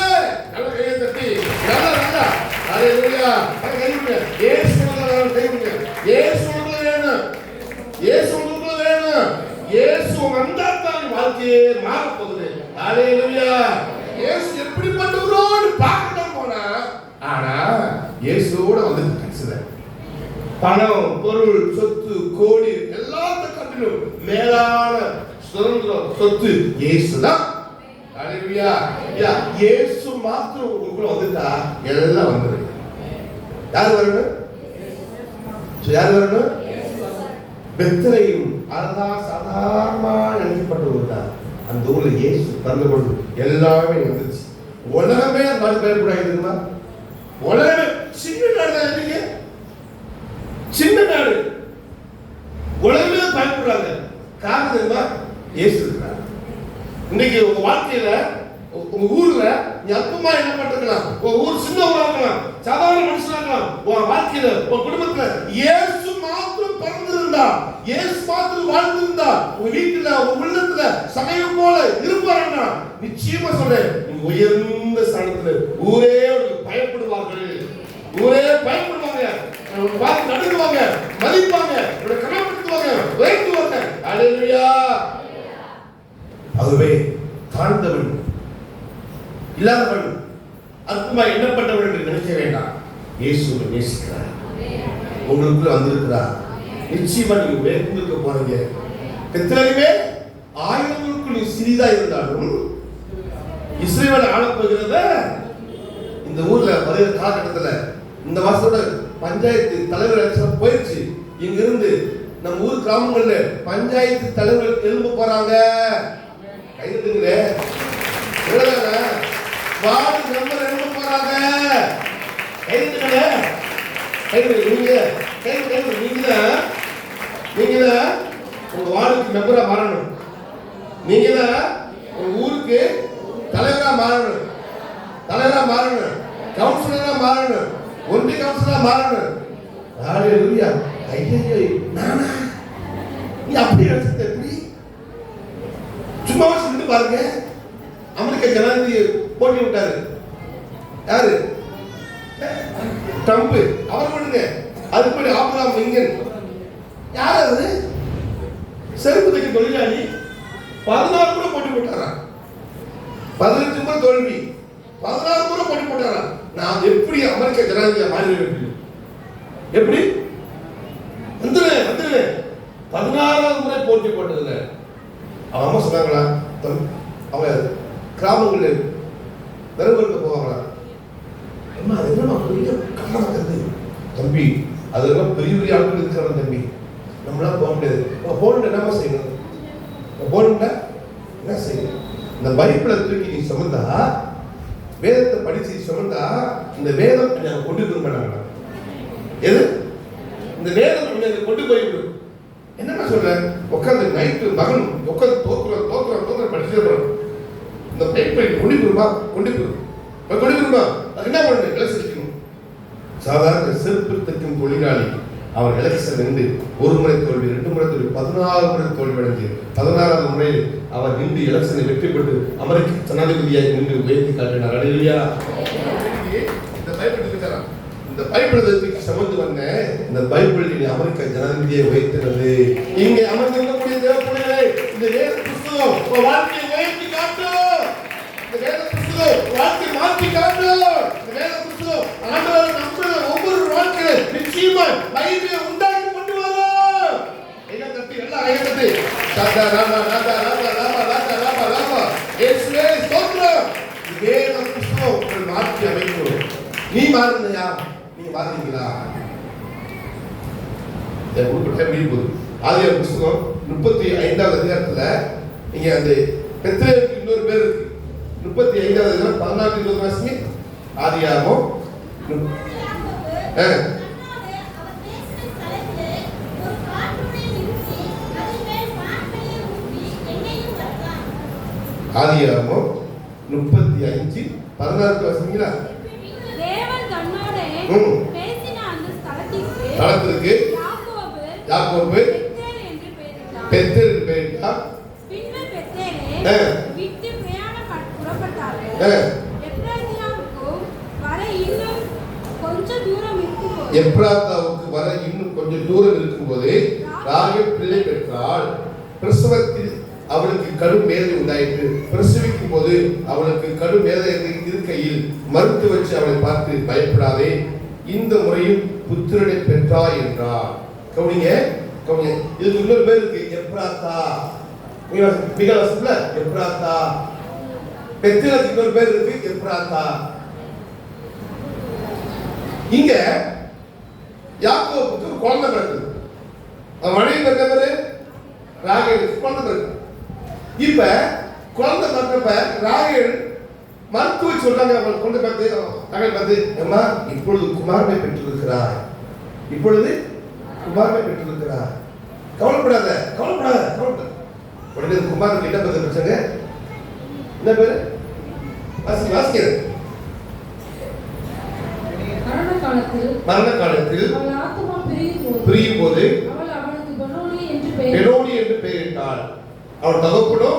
நல்ல கையை தட்டி நல்லா நல்லா அல்லேலூயா கைவிடுங்க. இயேசு கைவிடுங்க. இயேசு வேணும், இயேசு வேணும். இயேசு வந்தா தான் வாழ்க்கையே மாற போகுது. அல்லேலூயா. இயேசு எப்படிப்பட்டவரோடு பார்க்கணும் போனா, ஆனா இயேசுவோட வந்து கிடைச்சது பணம், பொருள், சொத்து, கோடி எல்லாத்துக்கும் மேலான சுதந்திரம் சொத்து இயேசுதான். அல்லேலூயா. இயேசு மாத்திரம் உங்களுக்குள்ள வந்துட்டா எல்லாம் வந்துடும். யார் வரணும்? யார் வரணும்? பெத்லகேம் சாதாரணமா நினைக்கப்பட்ட ஊர் தான். அந்த ஊர்ல இயேசு பிறந்த பொழுது எல்லாமே வந்துச்சு. உலகமே அந்த மாதிரி பயப்படாதுமா. உலகமே சின்ன நாடு தான். இல்லைங்க, சின்ன நாடு, உலகமே பயப்படுறாங்க. காரணம் தெரியுமா? இயேசு இருக்கிறார். இன்னைக்கு உங்க வாழ்க்கையில உங்க ஊர்ல நீ அற்புதமா என்ன பண்றீங்களா? உங்க ஊர் சின்ன ஊரா இருக்கலாம், சாதாரண மனுஷனா இருக்கலாம். உங்க வாழ்க்கையில உங்க குடும்பத்துல இயேசு மாத்திரம் பிறந்திருந்தா, இயேசு மாத்திரம் வாழ்ந்திருந்தா, உங்க வீட்டுல உங்க உள்ளத்துல சமயம் போல இருப்பாருன்னா நிச்சயமா சொல்றேன், நீங்க உயர்ந்த ஸ்தானத்துல ஊரே பயப்படுவார்கள். ஊரே பயப்படுவாங்க, பார்த்து நடுங்குவாங்க, மதிப்பாங்க, கனப்படுத்துவாங்க, உயர்த்துவாங்க. அல்லேலூயா. ஆகவே தாழ்ந்தவன், இல்லாதவன், அற்புதமா எண்ணப்பட்டவன் என்று நினைக்க வேண்டாம். இயேசுவை நேசிக்கிறார், உங்களுக்குள்ள வந்திருக்கிறார். நிச்சயமா நீங்க உயர்ந்திருக்க போறீங்க. பெத்லகேமே 1000க்கு நீ சிறிதா இருந்தாலும் இஸ்ரவேல் ஆளப்போகிறத இந்த ஊர்ல வருகிற காலகட்டத்துல இந்த மாசத்தோட பஞ்சாயத்து தலைவர் எலெக்ஷன் போயிடுச்சு. இங்க இருந்து நம்ம ஊர் கிராமங்கள்ல பஞ்சாயத்து தலைவர்கள் எழும்ப போறாங்க. கைதுங்களே, வார்டு மெம்பர் எழும்ப போறாங்க. கைதுங்களே, நீங்க உங்க வார்டுக்கு மெம்பரா மாறணும். நீங்க உங்க ஊருக்கு தலைவரா மாறணும், கவுன்சிலரா மாறணும், ஒன்றிய கவுன்சிலரா மாறணும். அல்லேலூயா. ஐயோ, நானா? நீ அப்படி எடுத்து எப்படி? சும்மா சொல்லிட்டு பாருங்க. அமெரிக்க ஜனாதிபதி போட்டி விட்டாரு. யாரு? ட்ரம்ப். அவர் பண்ணுங்க. அதுபடி ஆப்ரஹாம் லிங்கன். யார் அவரு? செருப்பு தைக்க தொழிலாளி. 16 முறை போட்டி போட்டாரா? 15 முறை தோல்வி, 16 முறை போட்டி போட்டாரா? நான் எப்படி அமெரிக்க ஜனாதிபதியா மாறிடுவேன்? எப்படி வந்துரு 16வது முறை போட்டி போட்டதுல அவங்க அம்மா சொன்னாங்களா, அவங்க கிராமங்களில் விறகுக்கு போவாங்களா, அம்மா அது என்னமா பெரிய கண்ணா இருக்குது தம்பி, அதெல்லாம் பெரிய பெரிய ஆட்கள் இருக்கிறாங்க தம்பி, நம்மளாம் போக முடியாது. போகணும் என்னமா செய்யணும், போகணும்னா என்ன செய்யணும்? இந்த பைபிளை தூக்கி நீ சுமந்தா, வேதத்தை படிச்சு சுமந்தா, இந்த வேதம் நாங்கள் கொண்டு போய் பண்ணாங்க. எது இந்த வேதம் நீங்க கொண்டு போய் விடும். என்னமா சொல்றேன், உட்காந்து நைட்டு மகன் உட்காந்து தோக்குறோம் படிச்சுட்டு இந்த பைப்பை கொண்டு போயிருமா, கொண்டு போயிருமா, அது என்ன பண்ணு, எலக்ட்ரிக்கணும். சாதாரண செருப்பு தைக்கும் தொழிலாளி அவர் எலெக்ஷன் நின்று ஒரு முறை தோல்வி, 2 முறை தோல்வி, 16 முறை தோல்வி அடைந்து 16வது முறையில் அவர் நின்று எலெக்ஷனை வெற்றி பெற்று அமெரிக்க ஜனாதிபதியாக நின்று உயர்த்தி காட்டினார். அல்லேலூயா. இந்த பைபிள் இருக்கிறா, இந்த பைபிளை தூக்கி சுமந்து வந்த இந்த பைபிள் இனி அமெரிக்க ஜனாதிபதியை உயர்த்தினது. இங்கே அமர்ந்திருக்கக்கூடிய தேவப்பிள்ளைகளே, இந்த வேத புத்தகம் உங்க வாழ்க்கையை உயர்த்தி காட்டும். இந்த வேத புத்தகம் வாழ்க்கையை மாற்றி காட்டும். இந்த வேத புத்தகம் ஆண்டவரை நம்புற ஒவ்வொரு வாழ்க்கையில நிச்சயமா பைபிளை உண்டாக்கி கொண்டு வரும். கையை தட்டி எல்லாம் கையை தட்டி ராதா ராமா ராதா ராதா ராமா ராதா ராமா ராமா இயேசுவே ஸ்தோத்திரம். வேத புத்தகம் உங்களை மாற்றி அமைக்கும். நீ மாறுனியா, நீங்க மாறுறீங்களா? ஆதியாகமம் புத்தகம் 35வது அதிகாரத்துல நீங்க அந்த பெத்லேஹேமுக்கு இன்னொரு பேர் இருக்கு. 35வது அதிகாரம் 14 வாசிங்க. ஆதியாகமம் ஆதியாகமம் 35:16 வாசிங்களா? தேவன் தன்னோட பேசின அந்த ஸ்தலத்திற்கு யாக்கோபு பெத்தேல் என்று பெயரிட்டார். பின்பு பெத்தேலே விட்டு புறப்பட்டார்கள். எப்ராத்தாவுக்கு வர இன்னும் கொஞ்சம் தூரம் இருக்கும்போது ராகேல் பிள்ளை பெற்றாள். பிரசவத்தில் அவளுக்கு கடும் வேதனை உண்டாயிற்று. பிரசவிக்கும் போது அவளுக்கு கடும் வேதனை இருக்கையில் மறுத்து வச்சு அவளை பார்த்து, பயப்படாதே, இந்த முறையும் புத்திரனை பெற்றாய் என்றார். கவனிங்க, இதுக்கு இன்னொரு பேர் இருக்கு, எப்ராத்தா. எப்ராத்தா. பெத்தேலுக்கு இன்னொரு பேர் இருக்கு, எப்ராத்தா. இங்க யாக்கோபுக்கு குழந்தை பிறக்குது. அவன் மனைவி பிறந்தவரு ராகேலுக்கு குழந்தை பிறகு. இப்ப குழந்தை பிறந்தப்ப ராகேல் மருத்துவ சொல்றாங்க, அவள் கொண்டு பார்த்து ராகேல் பார்த்து, அம்மா இப்பொழுது குமாரனை பெற்றிருக்கிறார், இப்பொழுது குமாரனை பெற்றிருக்கிறார், கவலைப்படாத கவலைப்படாத கவலைப்படாத. உடனே குமாரனுக்கு என்ன பதில் பிரச்சனை? என்ன பேரு? வாசிக்கிறது. மரண காலத்தில் பிரியும் போது பெனோனி என்று பெயரிட்டாள். அவள் தகப்பனோ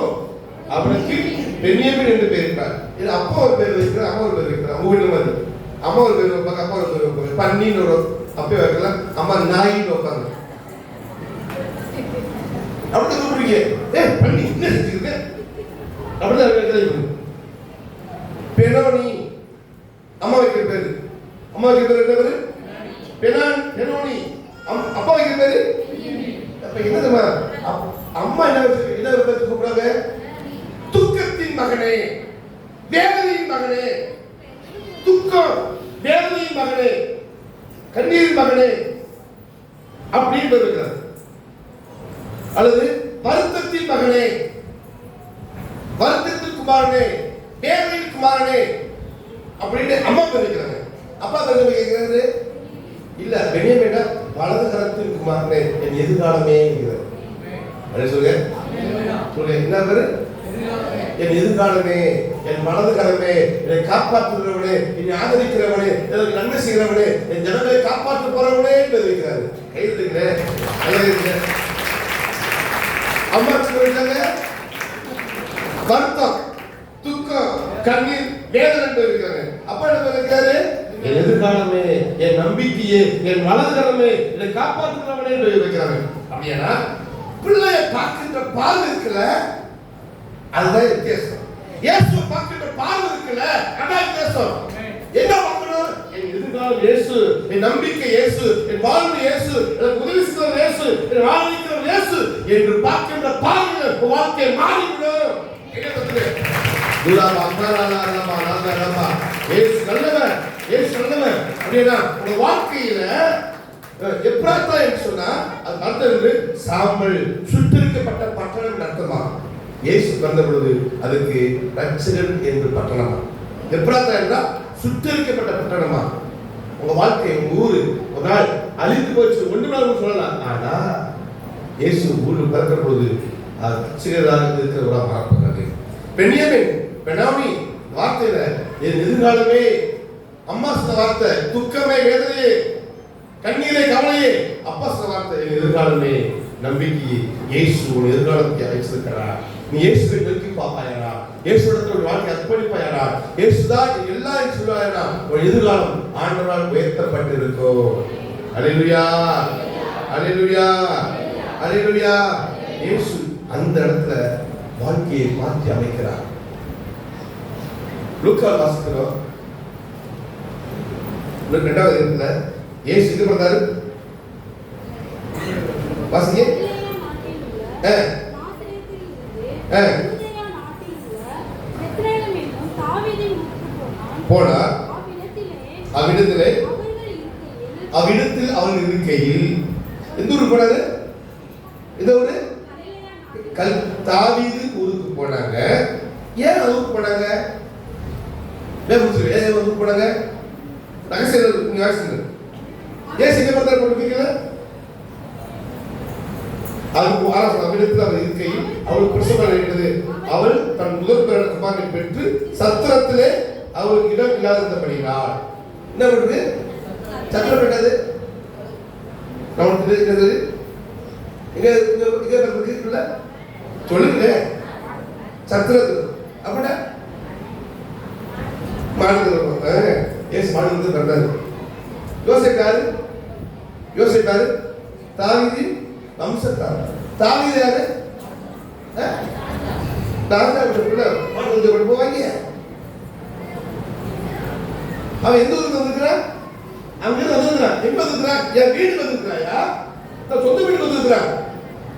அவனுக்கு பென்யமீன் என்று பெயரிட்டாள். இது அப்பா ஒரு பேர் வைக்கிறார், அம்மா ஒரு பேர் வைக்கிறார். உங்க வீட்டுல மாதிரி அம்மா ஒரு பேர் வைப்பாங்க, அப்பா ஒரு பேர் வைப்பாங்க. பன்னின்னு ஒரு அப்பே வைக்கலாம், அம்மா நாயின்னு வைப்பாங்க. அப்படி கூப்பிடுங்க, பண்ணி என்ன செஞ்சுருக்கு அப்படிதான். பெனோனி அம்மா வைக்கிற பேரு. அம்மா வைக்கிற பேரு என்ன பேரு? பெனோனி. அப்பா வைக்கிற பேரு அப்ப என்னதுமா? அம்மா என்ன வச்சிருக்க? என்ன பேர் கூப்பிடுறாங்க? துக்கத்தின் மகனே, வேதனையின் மகனே, துக்கம் வேதனையின் மகனே, கண்ணீரின் மகனே அப்படின்னு பேர் வைக்கிறார். அல்லது வருத்தத்தின் மகனே, வருத்தத்தின் குமாரனே, வேதனையின் குமாரனே அப்படின்னு அம்மா பேர் வைக்கிறாங்க. அப்பா பேர் வைக்கிறாரு இல்ல, பென்யமீன் வலது கரத்தின் குமாரனே, என் எதிர்காலமே என்கிறார். சொல்லுங்க சொல்லுங்க, என்ன பேரு? என் எதிர்காலமே, என் வலது கரமே, என்னை காப்பாற்றுகிறவனே, என்னை ஆதரிக்கிறவனே, எனக்கு நன்மை செய்கிறவனே, என் ஜனங்களை காப்பாற்ற போறவனே பேர் வைக்கிறாரு. கைதுக்கிறேன். அம்மா சொல்லிட்டாங்க வருத்தம், துக்கம், கண்ணீர், வேதனை பேர் வைக்கிறாங்க. அப்பா என்ன பேர் வைக்கிறாரு? என் எதிர்காலமே, என் நம்பிக்கையே, என் வலதுகரமே, என்னை காப்பாற்றுகிறவனே வைக்கிறாங்க. அப்படின்னா பிள்ளையை பார்க்கின்ற பார்வை இருக்குல்ல, அதுதான் வித்தியாசம். இயேசு பார்க்கின்ற பார்வை இருக்குல்ல, அதான் வித்தியாசம். என்ன பார்க்கணும்? என் எதிர்காலம் இயேசு, என் நம்பிக்கை இயேசு, என் வாழ்வு இயேசு, எனக்கு உதவி செய்கிறவர் இயேசு, என் வாழ்விக்கிறவர் இயேசு என்று பார்க்கின்ற பார்வையில் வாழ்க்கை மாறிவிடும். அப்படின்னா உங்க வாழ்க்கையில எப்ராத்தா என்று சொன்னா அது அர்த்தம் சாம்பல், சுத்திரிக்கப்பட்ட பட்டணம் அர்த்தமா. இயேசு பிறந்த பொழுது அதுக்கு ரட்சகன் என்று பட்டணமா. எப்ராத்தா என்றால் சுத்திரிக்கப்பட்ட பட்டணமா. உங்க வாழ்க்கை, உங்க ஊரு ஒரு நாள் அழிந்து போச்சு ஒன்றுமே சொல்லலாம். ஆனா இயேசு ஊருக்கு பிறக்கிற பொழுது அது ரட்சகராக இருக்கிறவராக மாறப்படுறது. பெனாமி வார்த்தையில என் எதிர்காலமே, அம்மா சொன்ன வார்த்தை துக்கமே, வேதனையே, கண்ணீரே, கவலையே. அப்பா சொன்ன வார்த்தை என் எதிர்காலமே, நம்பிக்கையே. இயேசு உன் எதிர்காலத்தை அழைச்சிருக்கிறார். நீ இயேசுவை நோக்கி பார்ப்பாயாரா, இயேசுடத்தில் ஒரு வாழ்க்கை அர்ப்பணிப்பாயாரா, இயேசுதான் எல்லாம் சொல்லுவாயாரா, உன் எதிர்காலம் ஆண்டவரால் உயர்த்தப்பட்டிருக்கோ. அல்லேலூயா, அல்லேலூயா, அல்லேலூயா. இயேசு அந்த இடத்துல வாழ்க்கையை மாற்றி அமைக்கிறார். லூக்கா வாசிக்கிறோம். இரண்டாவது இடத்துல இயேசு இது பண்றாரு. வாசிங்க. போனார். அவ்விடத்தில் அவன் இருக்கையில் எந்த ஊருக்கு போனாரு? இந்த ஊரு தாவீது ஊருக்கு போனாங்க. ஏன் ஊருக்கு போனாங்க? ஏன் ஊருக்கு போனாங்க? ரகசியம். ஏன் சிங்கப்பத்தில் போட்டுருக்கீங்களா? அவளுக்கு அவ்விடத்தில் அவள் இருக்கையில் அவளுக்கு பிரசவம் இருக்கிறது. அவள் தன் முதல் குமாரனை பெற்று சத்திரத்திலே அவளுக்கு இடம் இல்லாதபடினாள். என்ன பண்றது? சத்திரம் பெற்றது நமக்கு இருக்கிறது. சொல்லுங்க சத்திரத்து அப்படின்னா மாநில மாநிலத்தில் நடந்தாரு. யோசிப்பாரு தாவீது வம்சத்தார். தாவீது யாரு? போவாங்க. அவன் எந்த ஊருக்கு வந்திருக்கிறான்? அங்கிருந்து வந்திருக்கிறான். எங்க வந்திருக்கிறான்? என் வீட்டுக்கு வந்திருக்கிறாயா? சொந்த வீட்டுக்கு வந்திருக்கிறான்.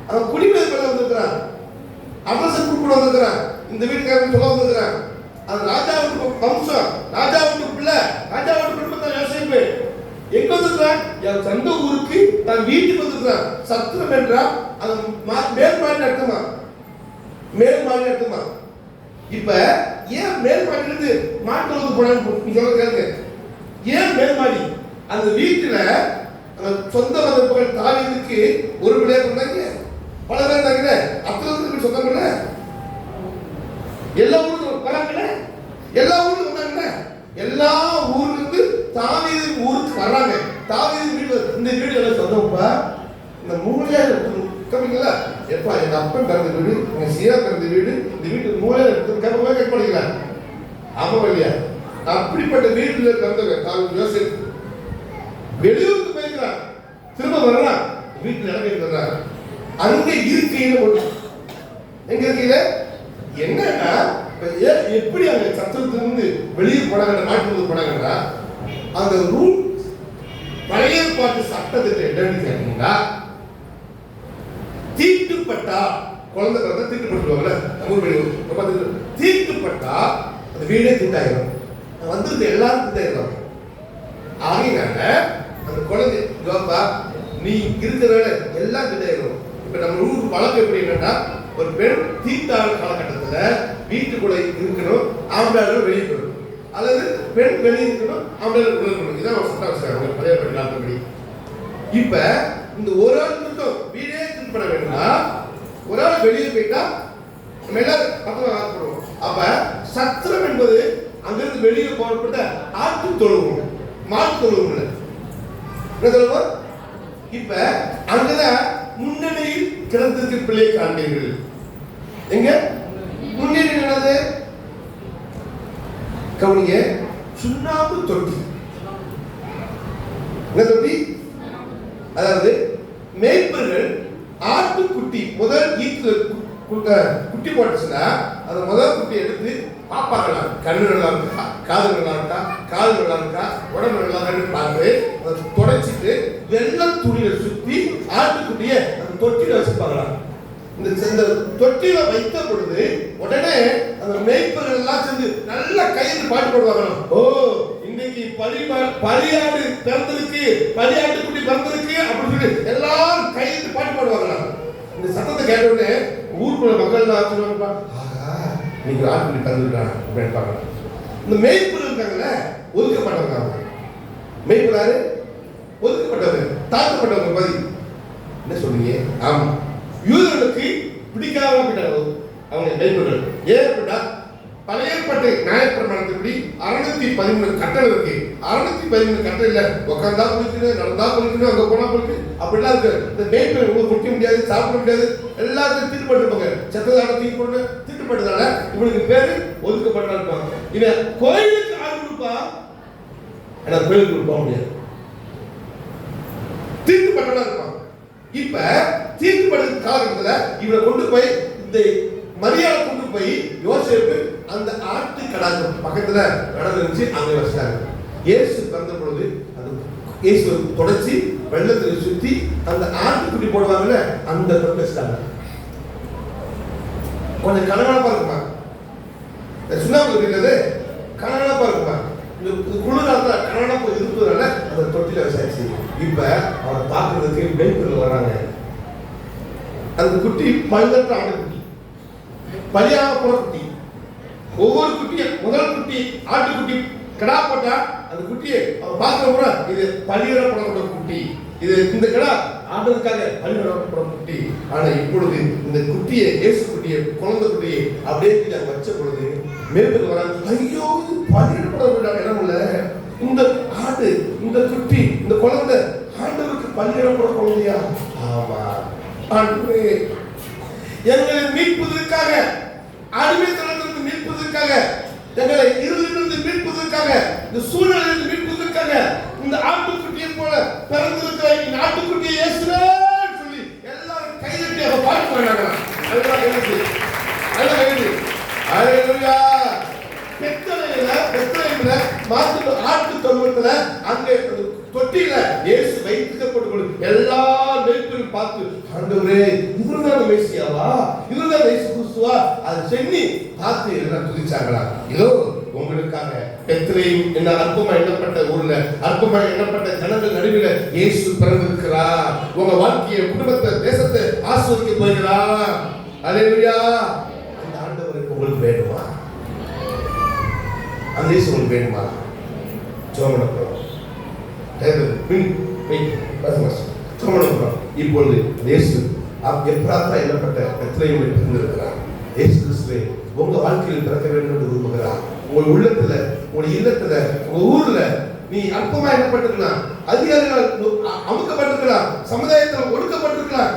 அவன் குடிமேல் வந்திருக்கிறான். அரசன் கூட வந்திருக்கிறான். இந்த வீட்டுக்காரன் சொல்ல வந்திருக்கிறான். அது ராஜாவுக்கு வம்சம், ராஜாவுக்கு பிள்ளை, ராஜாவுக்கு குடும்பத்தை யோசிப்பு. எங்க வந்திருக்கிறான்? என் சொந்த ஊருக்கு நான் வீட்டுக்கு வந்திருக்கிறான். சத்திரம் என்றால் அது மேல் மாடி அர்த்தமா, மேல் மாடி அர்த்தமா. இப்ப ஏன் மேல் மாடிலிருந்து மாட்டு போனான்னு சொல்ல கேளுங்க. ஏன் மேல் மாடி? அந்த வீட்டுல சொந்த மதப்புகள் தாவீதுக்கு ஒரு பிள்ளையா பண்ணாங்க, பல பேர் இருந்தாங்க. அத்தனை சொந்தம் பண்ண எல்லா ஊருக்கு வராங்கல்ல, எல்லா ஊருக்கு வந்தாங்கல்ல, எல்லா ஊர்ல இருந்து தாவீது ஊருக்கு வர்றாங்க. தாவீது வீடு, இந்த வீடு எல்லாம் சொந்தம்ப்பா. இந்த மூலையா கம்மிங்களா எப்பா எங்க அப்பன் பிறந்த வீடு, எங்க சீரா பிறந்த வீடு, இந்த வீட்டு மூலையா கட் பண்ணிக்கலாம். ஆமா இல்லையா? அப்படிப்பட்ட வீட்டுல பிறந்தவங்க தாவீது யோசேப்பு. வெளியூருக்கு போயிருக்கிறார், திரும்ப வர்றான், வீட்டுல இடம் இருக்கிறார். அங்க இருக்கையில ஒன்று எங்க இருக்கையில என்னன்னா எப்படி அங்க சத்திரத்திலிருந்து வெளியே போனாங்க, நாட்டுக்கு போனாங்கன்னா அந்த ரூல் பழைய பாட்டு சட்டத்திட்ட என்னன்னு கேட்டீங்கன்னா, தீட்டுப்பட்டா குழந்தை பிறந்த தீட்டுப்பட்டுருவாங்கல்ல, தீட்டுப்பட்டா அந்த வீடே தீட்டாயிரும். வந்திருந்த எல்லாரும் தீட்டாயிரும். ஆகினால அந்த குழந்தை நீ இருக்கிறதால எல்லாம் தீட்டாயிரும். இப்ப நம்ம ஊருக்கு வழக்கு எப்படி என்னன்னா, ஒரு பெண் தீட்டான காலகட்டத்துல வீட்டுக்குள்ள இருக்கணும், ஆம்பளையாளர் வெளியே போகணும், அல்லது பெண் வெளியே இருக்கணும், ஆம்பளையாளர் உள்ள இருக்கணும். இதான் ஒரு சட்ட அவசியம் பழைய படி. இப்ப இந்த ஒரு ஆள் மட்டும் வீடே திருப்பட வேணும்னா ஒரு ஆள் வெளியே போயிட்டா நம்ம எல்லாரும் பக்கமா ஆசைப்படுவோம். அப்ப சத்திரம் என்பது அங்கிருந்து வெளியே போகப்பட்ட ஆட்டு தொழுவோம், மாட்டு தொழுவோம். என்ன சொல்லுவோம்? இப்ப அங்கதான் முன்னணியில் கிடந்திருக்கு பிள்ளை காண்பீர்கள். எங்க முன்னணி என்னது? கவனிங்க, சுண்ணாம்பு தொட்டி. என்ன தொட்டி? அதாவது மேய்ப்பர்கள் ஆட்டுக்குட்டி முதல் ஈத்துல குட்டி போட்டுச்சுன்னா அந்த முதல் குட்டி எடுத்து பாப்பாக்கலாம். கண்ணு நல்லா இருக்கா, காது நல்லா இருக்கா, காது நல்லா இருக்கா, உடம்பு நல்லா இருக்கான்னு பார்த்து அதை தொடச்சிட்டு வெள்ளை துணியை சுத்தி ஆட்டுக்குட்டிய அந்த தொட்டியில வச்சு பார்க்கலாம். இந்த தொட்டியில வைத்த பொழுது உடனே அந்த மேய்ப்பர்கள் எல்லாம் சேர்ந்து நல்ல கையில் பாட்டு போடுவாங்க. ஓ, இன்னைக்கு பலியாடு பிறந்திருக்கு, பலியாட்டு குட்டி பிறந்திருக்கு அப்படின்னு சொல்லி எல்லாரும் கையில் பாட்டு பாடுவாங்க. இந்த சத்தத்தை கேட்ட உடனே ஊருக்குள்ள மக்கள் எல்லாம் சொல்லுவாங்க, ஆஹா இன்னைக்கு ஆட்டுக்குட்டி பிறந்திருக்காங்க அப்படின்னு பாக்கலாம். இந்த மேய்ப்பர்கள் இருக்காங்கல்ல, ஒதுக்கப்பட்டவங்க. மேய்ப்பராரு ஒதுக்கப்பட்டவங்க, தாழ்த்தப்பட்டவங்க. பதி என்ன சொல்றீங்க? ஆமா, யூதர்களுக்கு பிடிக்காம போயிட்டாங்க அவங்க மேய்ப்பர்கள். ஏன் அப்படின்னா பழைய ஏற்பாட்டு நியாயப்பிரமாணத்தின்படி 613 கட்டளை இருக்கு. 613 கட்டளை இல்ல, உட்கார்ந்தா குளிக்கணும், நடந்தா குளிக்கணும், அங்க போனா குளிக்கணும், அப்படிலாம் இருக்கு. இந்த மேய்ப்பர்கள் உங்களுக்கு குடிக்க முடியாது, சாப்பிட முடியாது, எல்லாத்தையும் தீட்டுப்பட்டிருப்பாங்க. செத்ததான தீட்டு போட்டு தீட்டுப்பட்டதால இவனுக்கு பேரு ஒதுக்கப்பட்டா இருப்பாங்க. இவன் கோயிலுக்கு ஆள் கொடுப்பா, ஆனா கோயிலுக்கு கொடுக்க முடியாது, தீட்டுப்பட்டா இருப்பாங்க. இப்ப தீர்க்கப்படுற காலகட்டத்தில் இவரை கொண்டு போய் இந்த மரியாதை கொண்டு போய் யோசேப்பு அந்த ஆட்டு கடாக்கு பக்கத்துல நடந்துருந்துச்சு, அங்க வச்சாங்க. இயேசு பிறந்த பொழுது அந்த இயேசு தொடச்சி வெள்ளத்தில் சுத்தி அந்த ஆட்டுக்குட்டி போடுவாங்கல்ல, அந்த தொட்டு வச்சிட்டாங்க. கொஞ்சம் கனகனப்பா இருக்குமா, சுண்ணாம்பு இருக்கிறது கனகனப்பா இருக்குமா, இந்த குளிரால கனகனப்பா இருப்பதுனால அந்த தொட்டில வச்சாச்சு. இப்ப அவரை பார்க்கறதுக்கு மேய்ப்பர்கள் வராங்க. அந்த குட்டி பழுதற்ற ஆட்டுக்குட்டி, பலியாக போன குட்டி. ஒவ்வொரு குட்டியும் முதல் குட்டி ஆட்டுக்குட்டி கடா போட்டா அந்த குட்டியை அவன் பார்க்கிற இது பலியிடப்படப்பட்ட குட்டி, இது இந்த கடா ஆடுறதுக்காக பலியிடப்பட்ட குட்டி. ஆனா இப்பொழுது இந்த குட்டியை, இயேசு குட்டியை, குழந்தை குட்டியை அப்படியே வச்ச பொழுது மேற்பட்டு வராங்க. ஐயோ, பலியிடப்பட இடம் இல்ல, இந்த ஆடு, இந்த குட்டி, இந்த குழந்தை ஆண்டவருக்கு பலியிடப்பட குழந்தையா? ஆமா, ஆண்டவரே எங்களை மீட்பதற்காக, அடிமைத்தனத்திலிருந்து மீட்பதற்காக, எங்களை இருளிலிருந்து மீட்பதற்காக, இந்த சூழ்நிலையிலிருந்து மீட்பதற்காக இந்த ஆட்டுக்குட்டியை போல பிறந்திருக்கிற இந்த ஆட்டுக்குட்டியை இயேசுவே சொல்லி எல்லாரும் கையெட்டி அதை பாட்டு போயிடாங்க. அதெல்லாம் கையெழுத்து, அதெல்லாம் கையெழுத்து. ஹல்லேலூயா. பெத்லகேமில மாட்டு ஆட்டு தொழுவத்துல அங்கே தொட்டியில இயேசு வைக்கப்பட்டு எல்லா மேய்ப்பர்களும் பார்த்து, ஆண்டவரே இவர்தான் மேசியாவா, இவர்தான் இயேசு கிறிஸ்துவா, அதை சென்னி பார்த்து எல்லாம் துதிச்சாங்களா? இதோ உங்களுக்காக பெத்லகேம் என்ன அற்பமா எண்ணப்பட்ட ஊர்ல, அற்பமா எண்ணப்பட்ட ஜனங்கள் நடுவில் இயேசு பிறந்திருக்கிறார். உங்க வாழ்க்கையை, குடும்பத்தை, தேசத்தை ஆசீர்வதிக்க போகிறார். ஹல்லேலூயா. அந்த ஆண்டவருக்கு உங்களுக்கு வேண்டுமா? அந்த இயேசு உங்களுக்கு வேண்டுமா? ஜெபம் இப்பொழுது இயேசு எப்ராத்தா எண்ணப்பட்ட பெத்லகேமில் பிறந்திருக்கிறார். இயேசு கிறிஸ்துவே உங்க வாழ்க்கையில் பிறக்க வேண்டும் என்று விரும்புகிறார். உங்க உள்ளத்துல, உங்க இல்லத்துல, உங்க ஊர்ல நீ அற்பமா எண்ணப்பட்டிருக்கலாம், அதிகாரிகள் அமுக்கப்பட்டிருக்கலாம், சமுதாயத்தில் ஒடுக்கப்பட்டிருக்கலாம்.